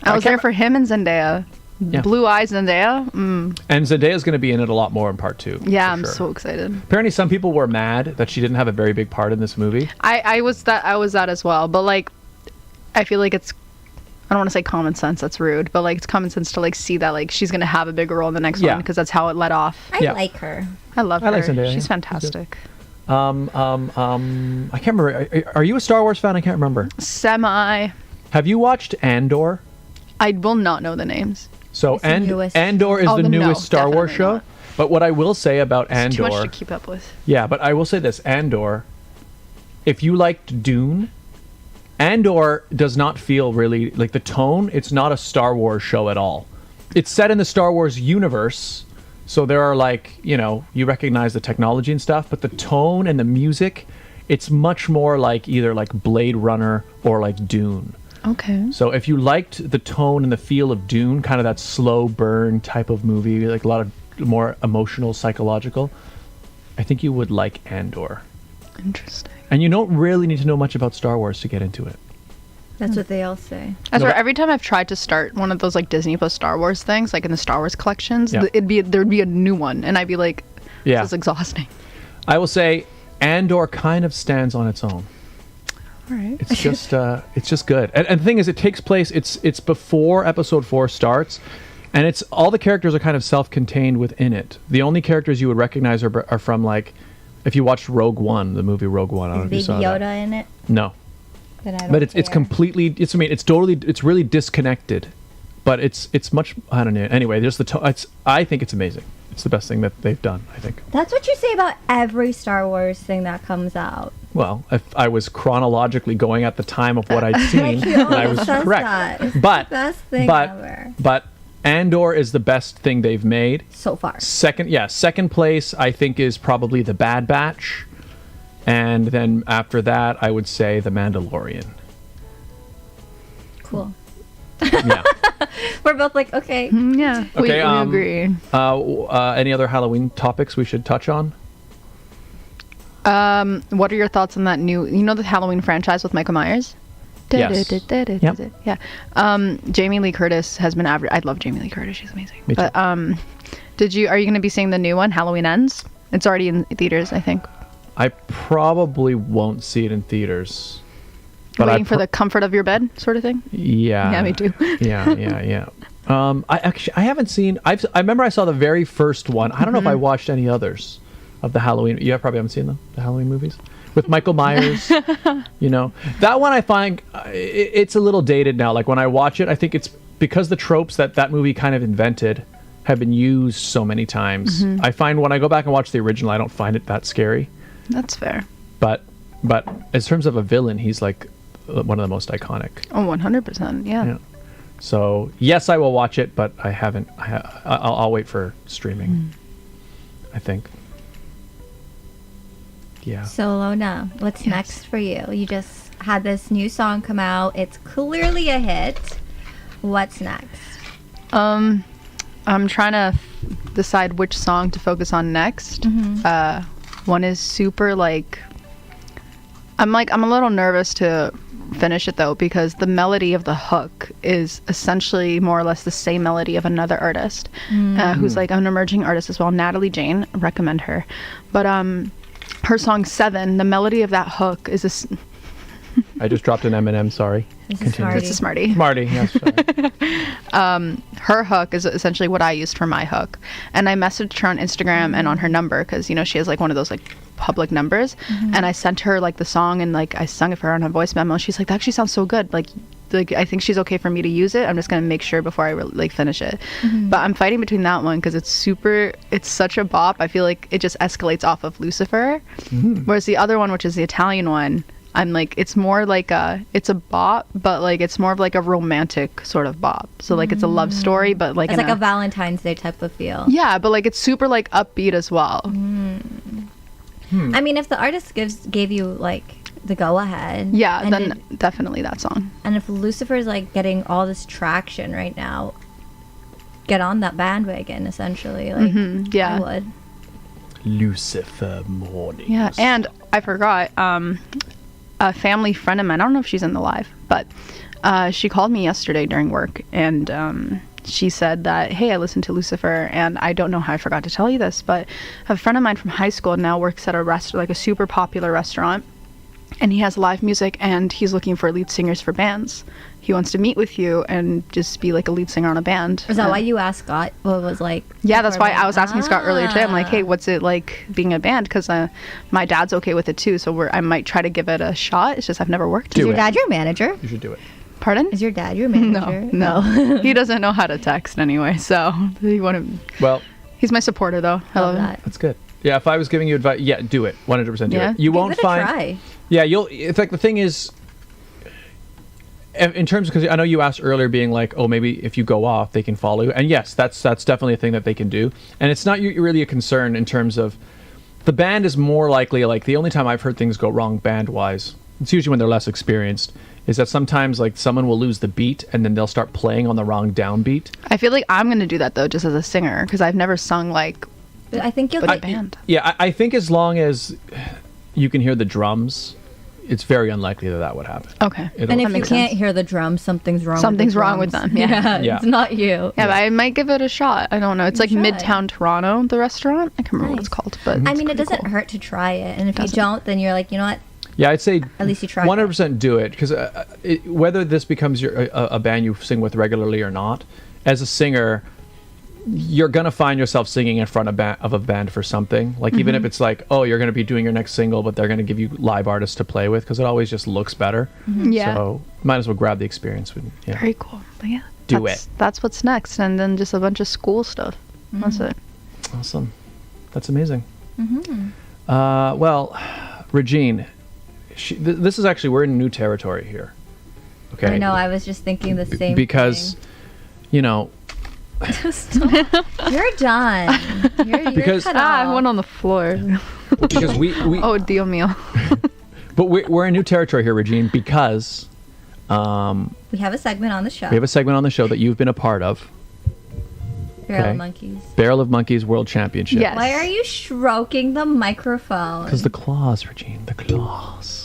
I was there for him and Zendaya. Yeah. Blue eyes Zendaya. And Zendaya's going to be in it a lot more in part 2. Yeah, for I'm sure. so excited. Apparently, some people were mad that she didn't have a very big part in this movie. I was that as well. But like, I feel like it's. I don't want to say common sense. That's rude. But like, it's common sense to like see that like she's gonna have a bigger role in the next Yeah. one because that's how it led off. I Yeah. like her. I love her. I like Zendaya, She's yeah. fantastic. I can't remember. Are you a Star Wars fan? I can't remember. Semi. Have you watched Andor? I will not know the names. So It's the newest. Andor is Oh, the then no, newest Star Wars definitely show. not. But what I will say about It's too much Andor, to keep up with. yeah, but I will say this: Andor. If you liked Dune, Andor does not feel really like the tone. It's not a Star Wars show at all. It's set in the Star Wars universe, so there are like you recognize the technology and stuff, but the tone and the music, it's much more like either like Blade Runner or like Dune. Okay. So if you liked the tone and the feel of Dune, kind of that slow burn type of movie, like a lot of more emotional, psychological, I think you would like Andor. Interesting. And you don't really need to know much about Star Wars to get into it. That's what they all say. I swear, but- every time I've tried to start one of those like Disney Plus Star Wars things, like in the Star Wars collections, Yeah. there'd be a new one, and I'd be like, Yeah. this is exhausting. I will say Andor kind of stands on its own. All right. It's just good. And the thing is, it takes place. It's before Episode 4 starts, and it's all the characters are kind of self-contained within it. The only characters you would recognize are from like, if you watched Rogue One, the movie Rogue One. I don't know Is if you Baby saw Yoda that. in it? No, Then I don't but it's care. completely. It's really disconnected. But it's much. I don't know. Anyway, there's I think it's amazing. It's the best thing that they've done. I think. That's what you say about every Star Wars thing that comes out. Well, if I was chronologically going at the time of what I'd seen, He then I always was says correct. that. It's But the best thing but ever. but Andor is the best thing they've made. So far. Second place I think is probably The Bad Batch, and then after that I would say The Mandalorian. Cool. Yeah. We're both like, okay. Yeah. We Okay, agree. Any other Halloween topics we should touch on? What are your thoughts on that new? You know the Halloween franchise with Michael Myers? Yes. Yep. Yeah. Jamie Lee Curtis has been I love Jamie Lee Curtis. She's amazing. Me too. But are you going to be seeing the new one, Halloween Ends? It's already in theaters, I think. I probably won't see it in theaters. But Waiting for the comfort of your bed, sort of thing. Yeah. Yeah, me too. Yeah. I haven't seen. I remember I saw the very first one. I don't know if I watched any others of the Halloween. You probably haven't seen them, the Halloween movies with Michael Myers. That one I find it's a little dated now. Like when I watch it, I think it's because the tropes that movie kind of invented have been used so many times. I find when I go back and watch the original, I don't find it that scary. That's fair. But in terms of a villain, he's like one of the most iconic. Oh, 100%. Yeah. Yeah. So yes, I will watch it, but I haven't. I'll wait for streaming. I think. Yeah. So, Alona, what's next for you? You just had this new song come out. It's clearly a hit. What's next? I'm trying to decide which song to focus on next. One is super like I'm a little nervous to finish it though, because the melody of the hook is essentially more or less the same melody of another artist who's like an emerging artist as well, Natalie Jane. Recommend her. But her song 7, the melody of that hook is I just dropped an M&M, sorry. It's a Smartie. Smartie, yes, sorry. Her hook is essentially what I used for my hook, and I messaged her on Instagram and on her number, because she has like one of those like public numbers, and I sent her like the song, and like I sung it for her on a voice memo. She's like, that actually sounds so good, like I think she's okay for me to use it. I'm just gonna make sure before I like finish it. But I'm fighting between that one because it's such a bop. I feel like it just escalates off of Lucifer, whereas the other one, which is the Italian one, I'm like, it's more like it's a bop, but like it's more of like a romantic sort of bop. So like it's a love story, but like it's like a Valentine's Day type of feel. Yeah, but like it's super like upbeat as well. I mean, if the artist gave you like the go ahead, then definitely that song. And if Lucifer's like getting all this traction right now, get on that bandwagon essentially. Like I would. Lucifer Mornings. Yeah, and I forgot. A family friend of mine, I don't know if she's in the live, but she called me yesterday during work, and she said that, hey, I listened to Lucifer, and I don't know how I forgot to tell you this, but a friend of mine from high school now works at a super popular restaurant, and he has live music, and he's looking for lead singers for bands. He wants to meet with you and just be like a lead singer on a band. Is that why you asked Scott what it was like? Yeah, that's why I was asking Scott earlier today. I'm like, hey, what's it like being a band? Because my dad's okay with it too, so I might try to give it a shot. It's just I've never worked. Is your dad your manager? You should do it. Pardon? Is your dad your manager? No. He doesn't know how to text anyway, so he wouldn't. Well, he's my supporter though. I love that. That's good. Yeah, if I was giving you advice, do it. 100% do it. You won't find. Try. Yeah, it's like the thing is, in terms, because I know you asked earlier, being like, oh, maybe if you go off, they can follow you. And yes, that's definitely a thing that they can do. And it's not really a concern in terms of the band is more likely, like the only time I've heard things go wrong band-wise, it's usually when they're less experienced, is that sometimes like someone will lose the beat and then they'll start playing on the wrong downbeat. I feel like I'm going to do that though, just as a singer, because I've never sung like I think you'll get band. Yeah, I think as long as you can hear the drums, it's very unlikely that would happen. Okay. And if you can't hear the drums, something's wrong. Something's wrong with them. Yeah. It's not you. Yeah, but I might give it a shot. I don't know. It's like Midtown Toronto, the restaurant. I can't remember what it's called, but I mean, it doesn't hurt to try it. And if you don't, then you're like, you know what? Yeah, I'd say at least you try. 100% do it, because whether this becomes a band you sing with regularly or not, as a singer, you're gonna find yourself singing in front of a band for something. Like even if it's like, oh, you're gonna be doing your next single, but they're gonna give you live artists to play with, because it always just looks better. Yeah. So might as well grab the experience. Yeah. Very cool. But yeah, do it. That's what's next, and then just a bunch of school stuff. That's it. Awesome. That's amazing. Well, Regine, this is actually, we're in new territory here. Okay. I know. I was just thinking the same. Because, you know. You're done. You're cut off. I went on the floor. Because we oh, Dios mío. But we're in new territory here, Regine, because we have a segment on the show. We have a segment on the show that you've been a part of. Barrel of Monkeys. Barrel of Monkeys World Championship. Yes. Why are you stroking the microphone? Because the claws, Regine, the claws.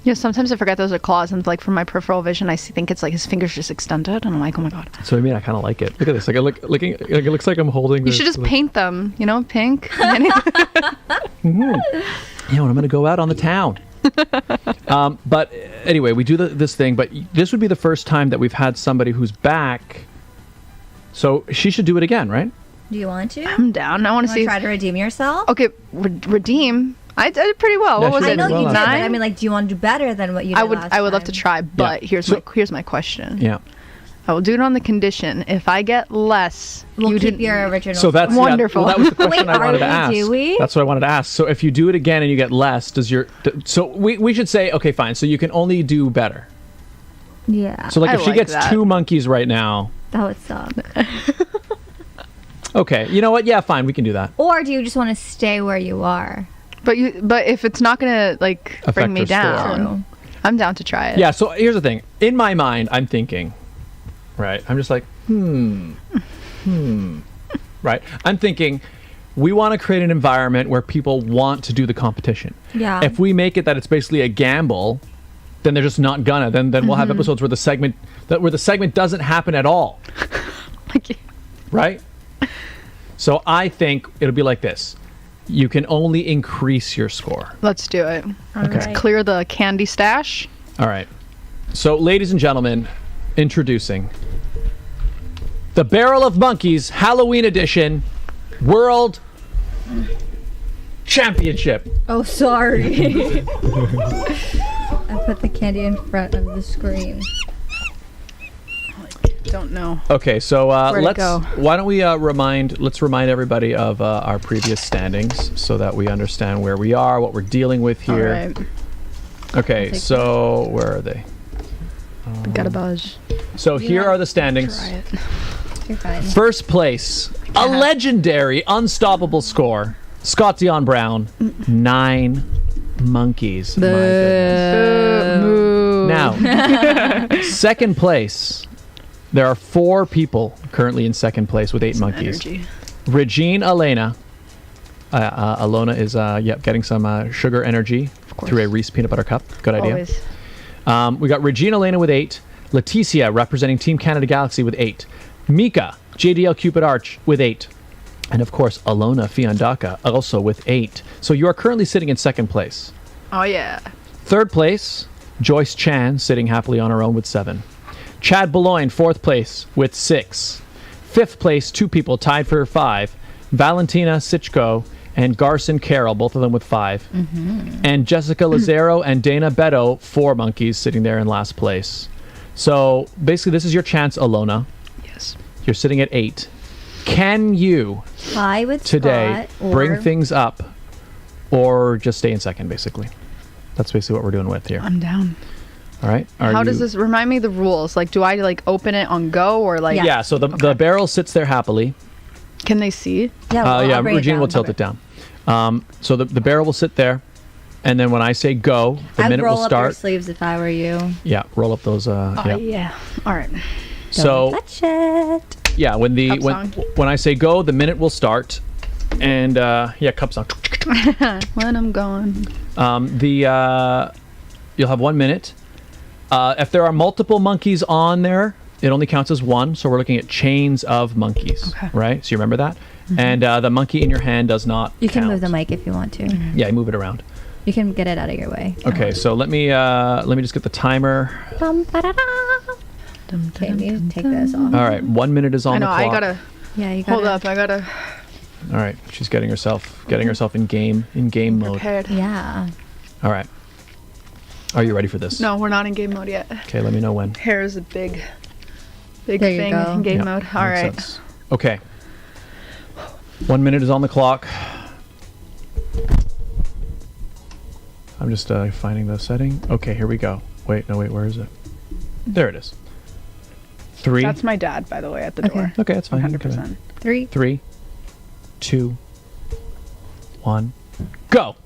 Yeah, sometimes I forget those are claws, and like from my peripheral vision, I think it's like his fingers just extended, and I'm like, oh my god. So I mean, I kind of like it. Look at this. Like, it looks like I'm holding. You should just paint them, pink. Yeah, well, I'm gonna go out on the town. But anyway, we do this thing. But this would be the first time that we've had somebody who's back. So she should do it again, right? Do you want to? I'm down. I want to see. Try to redeem yourself. Okay, redeem. I did pretty well. What was I it? know you did, but 9? I mean, like, do you want to do better than what you did last time? I would love to try, but here's my question. Yeah. I will do it on the condition if I get less. We'll keep your original. So that's wonderful. That was the question I wanted to ask. Do we? That's what I wanted to ask. So if you do it again and you get less, so we should say, okay, fine. So you can only do better. Yeah. So if she gets 2 monkeys right now, that would suck. Okay, you know what? Yeah, fine, we can do that. Or do you just want to stay where you are? But if it's not gonna bring me down, True. I'm down to try it. Yeah. So here's the thing. In my mind, I'm thinking, right? I'm just like, right? I'm thinking we want to create an environment where people want to do the competition. Yeah. If we make it that it's basically a gamble, then they're just not gonna. Then we'll have episodes where the segment doesn't happen at all. Right? So I think it'll be like this. You can only increase your score. Let's do it. Okay. Let's clear the candy stash. All right. So, ladies and gentlemen, introducing the Barrel of Monkeys Halloween Edition World Championship. Oh, sorry. I put the candy in front of the screen. Don't know. Okay, so Where'd it go? why don't we let's remind everybody of our previous standings so that we understand where we are, what we're dealing with here. All right. Okay, so where are they? Got a buzz. So here are the standings. Try it. You're fine. First place, a legendary, unstoppable score. Scott Dion Brown, 9 monkeys. My goodness. Now, second place, there are 4 people currently in second place with 8 monkeys. Energy. Regine, Alaina. Alona is getting some sugar energy through a Reese peanut butter cup. Good idea. Always. We got Regine Alaina with 8. Leticia representing Team Canada Galaxy with 8. Mika, JDL Cupid Arch with 8. And of course, Alona Fiandaca also with 8. So you are currently sitting in second place. Oh, yeah. Third place, Joyce Chan sitting happily on her own with 7. Chad Boulogne, fourth place with 6. Fifth place, 2 people tied for 5. Valentina Sitchko and Garson Carroll, both of them with 5. And Jessica Lazaro and Dana Beto, 4 monkeys sitting there in last place. So basically, this is your chance, Alona. Yes. You're sitting at 8. Can you Tie with today Scott, bring or things up or just stay in second, basically? That's basically what we're doing with here. I'm down. All right. How does this remind me of the rules? Like, do I like open it on go or like? Yeah. So the barrel sits there happily. Can they see? Yeah, well, I'll bring it Regine down. will tilt it down. So the barrel will sit there, and then when I say go, the I'd minute roll will up your start. sleeves if I were you. Yeah, roll up those. Yeah. All right. So Touch it. yeah, Cup song. when I say go, the minute will start, and cup song. When I'm gone. You'll have 1 minute. If there are multiple monkeys on there, it only counts as 1. So we're looking at chains of monkeys. Okay. Right? So you remember that? And the monkey in your hand does not You can count. move the mic if you want to. Yeah, move it around. You can get it out of your way. Okay, so let me just get the timer. Okay, you take this off. All right, 1 minute is on I know. the clock. I gotta Yeah, you hold gotta up. I gotta All right, she's getting herself in game mode. prepared. Yeah. All right. Are you ready for this? No, we're not in game mode yet. Okay, let me know when. Hair is a big There you thing go. in game Yeah, mode. All makes right. sense. Okay. 1 minute is on the clock. I'm just finding the setting. Okay, here we go. Wait, where is it? There it is. 3. That's my dad, by the way, at the door. Okay, that's fine. 100%. 3. 3, 2, 1, go.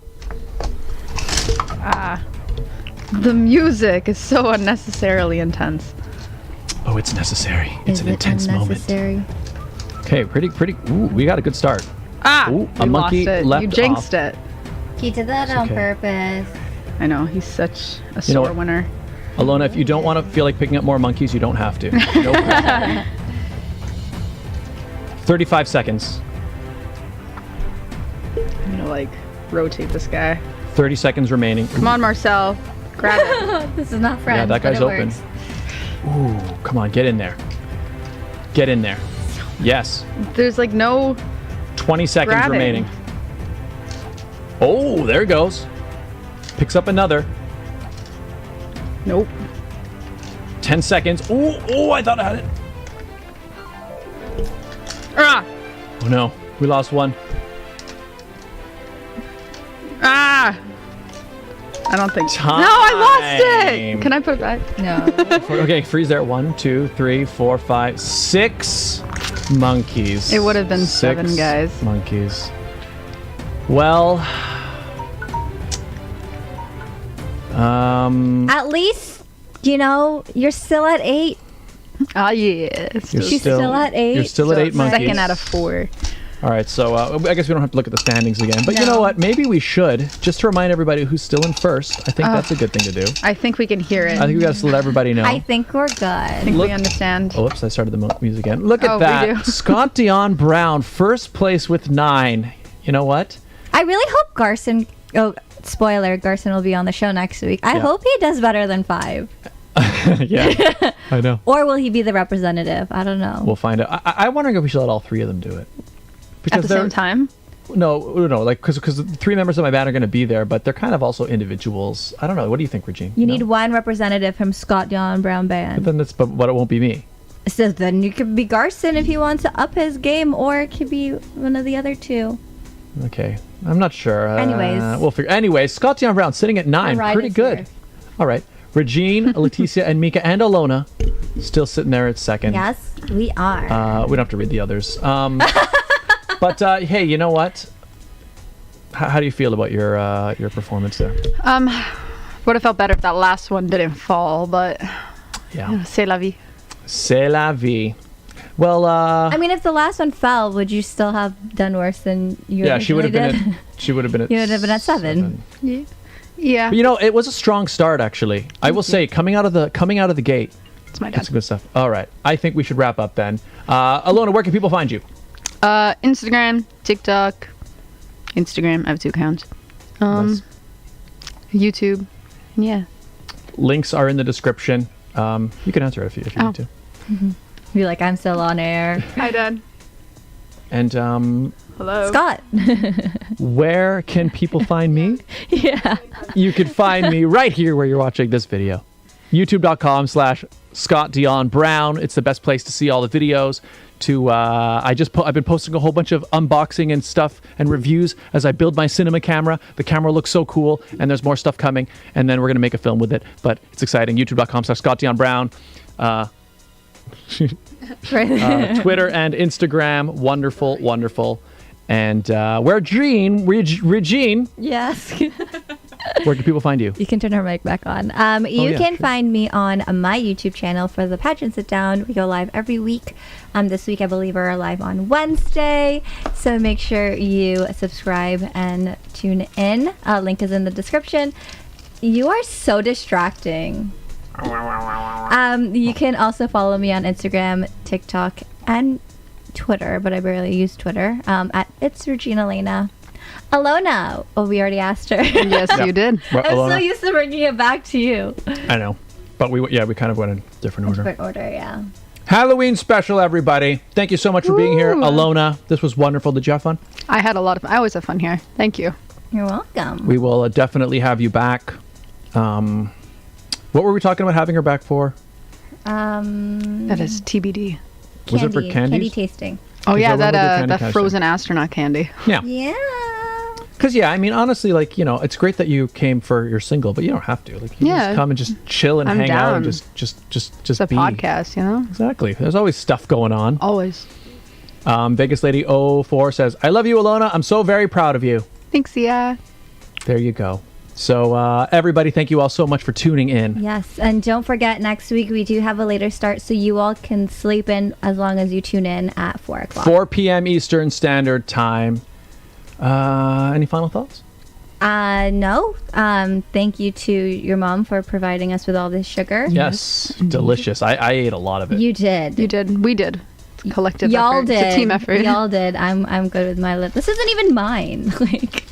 The music is so unnecessarily intense. Oh, it's necessary. It's an intense moment. Unnecessary? Okay, pretty. Ooh, we got a good start. Ooh, a you monkey lost it. left You jinxed off. it. He did that on okay. purpose. I know. He's such a You know sore what? winner. Alona, if you don't want to feel like picking up more monkeys, you don't have to. No pressure. 35 seconds. I'm gonna like rotate this guy. 30 seconds remaining. Come on, Marcel. Grab it. This is not friends. Yeah, that but guy's it open. works. Ooh, come on, get in there. Get in there. Yes. There's like no. 20 seconds Grabbing. remaining. Oh, there it goes. Picks up another. Nope. 10 seconds. Ooh, I thought I had it. Ah! Oh no, we lost one. Ah! I don't think. Time. No, I lost it. Can I put it back? No. Okay, freeze there. 1, 2, 3, 4, 5, 6 monkeys. It would have been 6 7, guys. monkeys. Well, At least, you're still at 8. Ah, yeah. She's still at 8. You're still at 8 monkeys. Second out of 4. All right, so I guess we don't have to look at the standings again. But you know what? Maybe we should, just to remind everybody who's still in first. I think that's a good thing to do. I think we can hear it. I think we got to let everybody know. I think we're good. I think we understand. Oh, whoops, I started the music again. Look at we that. do. Scott Dion Brown, first place with 9. You know what? I really hope Garson... Oh, spoiler, Garson will be on the show next week. I hope he does better than 5. Yeah, I know. Or will he be the representative? I don't know. We'll find out. I'm wondering if we should let all 3 of them do it. At the same time? No, like because the 3 members of my band are going to be there, but they're kind of also individuals. I don't know. What do you think, Regine? You need one representative from Scott Dion Brown Band. But it won't be me. So then you could be Garson if he wants to up his game, or it could be one of the other 2. Okay, I'm not sure. Anyways. We'll figure. Anyways, Scott Dion Brown sitting at 9, ride pretty is good. here. All right, Regine, Leticia, and Mika, and Alona still sitting there at 2nd. Yes, we are. We don't have to read the others. But hey, you know what? How do you feel about your performance there? Would have felt better if that last one didn't fall, but Yeah. c'est la vie. C'est la vie. Well, I mean, if the last one fell, would you still have done worse than you? yeah, she would have originally been. did? She would have been at. You would have been at 7. Yeah. But you know, it was a strong start actually. I will say, coming out of the gate, It's my that's dad. good stuff. All right, I think we should wrap up then. Alona, where can people find you? Instagram, TikTok, Instagram. I have 2 accounts. Nice. YouTube. Yeah. Links are in the description. You can answer it if you need to. Be like, I'm still on air. Hi, Dad. And Hello. Scott. where can people find me? Yeah. You can find me right here where you're watching this video. YouTube.com/Scott Dion Brown. It's the best place to see all the videos. I've been posting a whole bunch of unboxing and stuff and reviews as I build my cinema camera. The camera looks so cool, and there's more stuff coming. And then we're gonna make a film with it. But it's exciting. YouTube.com/Scott Dion Brown. Twitter and Instagram. Wonderful, wonderful. And Regine, Yes. where can people find you? You can turn her mic back on. You can find me on my YouTube channel for the Pageant Sit Down. We go live every week. This week, I believe, we're live on Wednesday. So make sure you subscribe and tune in. Link is in the description. You are so distracting. You can also follow me on Instagram, TikTok, and Twitter, but I barely use Twitter, at It's Regine Alaina. Alona. Oh, we already asked her. Yes, you did. Well, I'm Alona, so used to bringing it back to you. I know. But we kind of went in different order. Different order, yeah. Halloween special, everybody. Thank you so much for being here. Alona, this was wonderful. Did you have fun? I had a lot of fun. I always have fun here. Thank you. You're welcome. We will definitely have you back. What were we talking about having her back for? That is TBD. Was it for candies? Candy tasting. Oh yeah, I remember the that candy that cash frozen astronaut candy. Yeah. Yeah. Because, I mean, honestly, like, it's great that you came for your single, but you don't have to. Like, you just come and just chill and I'm hang out and down. just It's a be. podcast, you know? Exactly. There's always stuff going on. Always. Vegas Lady 04 says, I love you, Alona. I'm so very proud of you. Thanks, yeah. There you go. So, everybody, thank you all so much for tuning in. Yes, and don't forget, next week we do have a later start, so you all can sleep in as long as you tune in at 4 o'clock. 4 p.m. Eastern Standard Time. Any final thoughts? No. Thank you to your mom for providing us with all this sugar. Yes. Delicious. I ate a lot of it. You did. You did. We did. Collective Y'all effort. did. It's a team effort. Y'all did. I'm good with my lip. This isn't even mine. Like,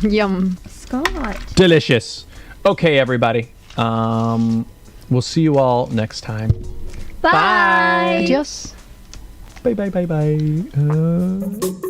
Yum. Scott. Delicious. Okay, everybody. We'll see you all next time. Bye. Adios. Bye, bye, bye, bye.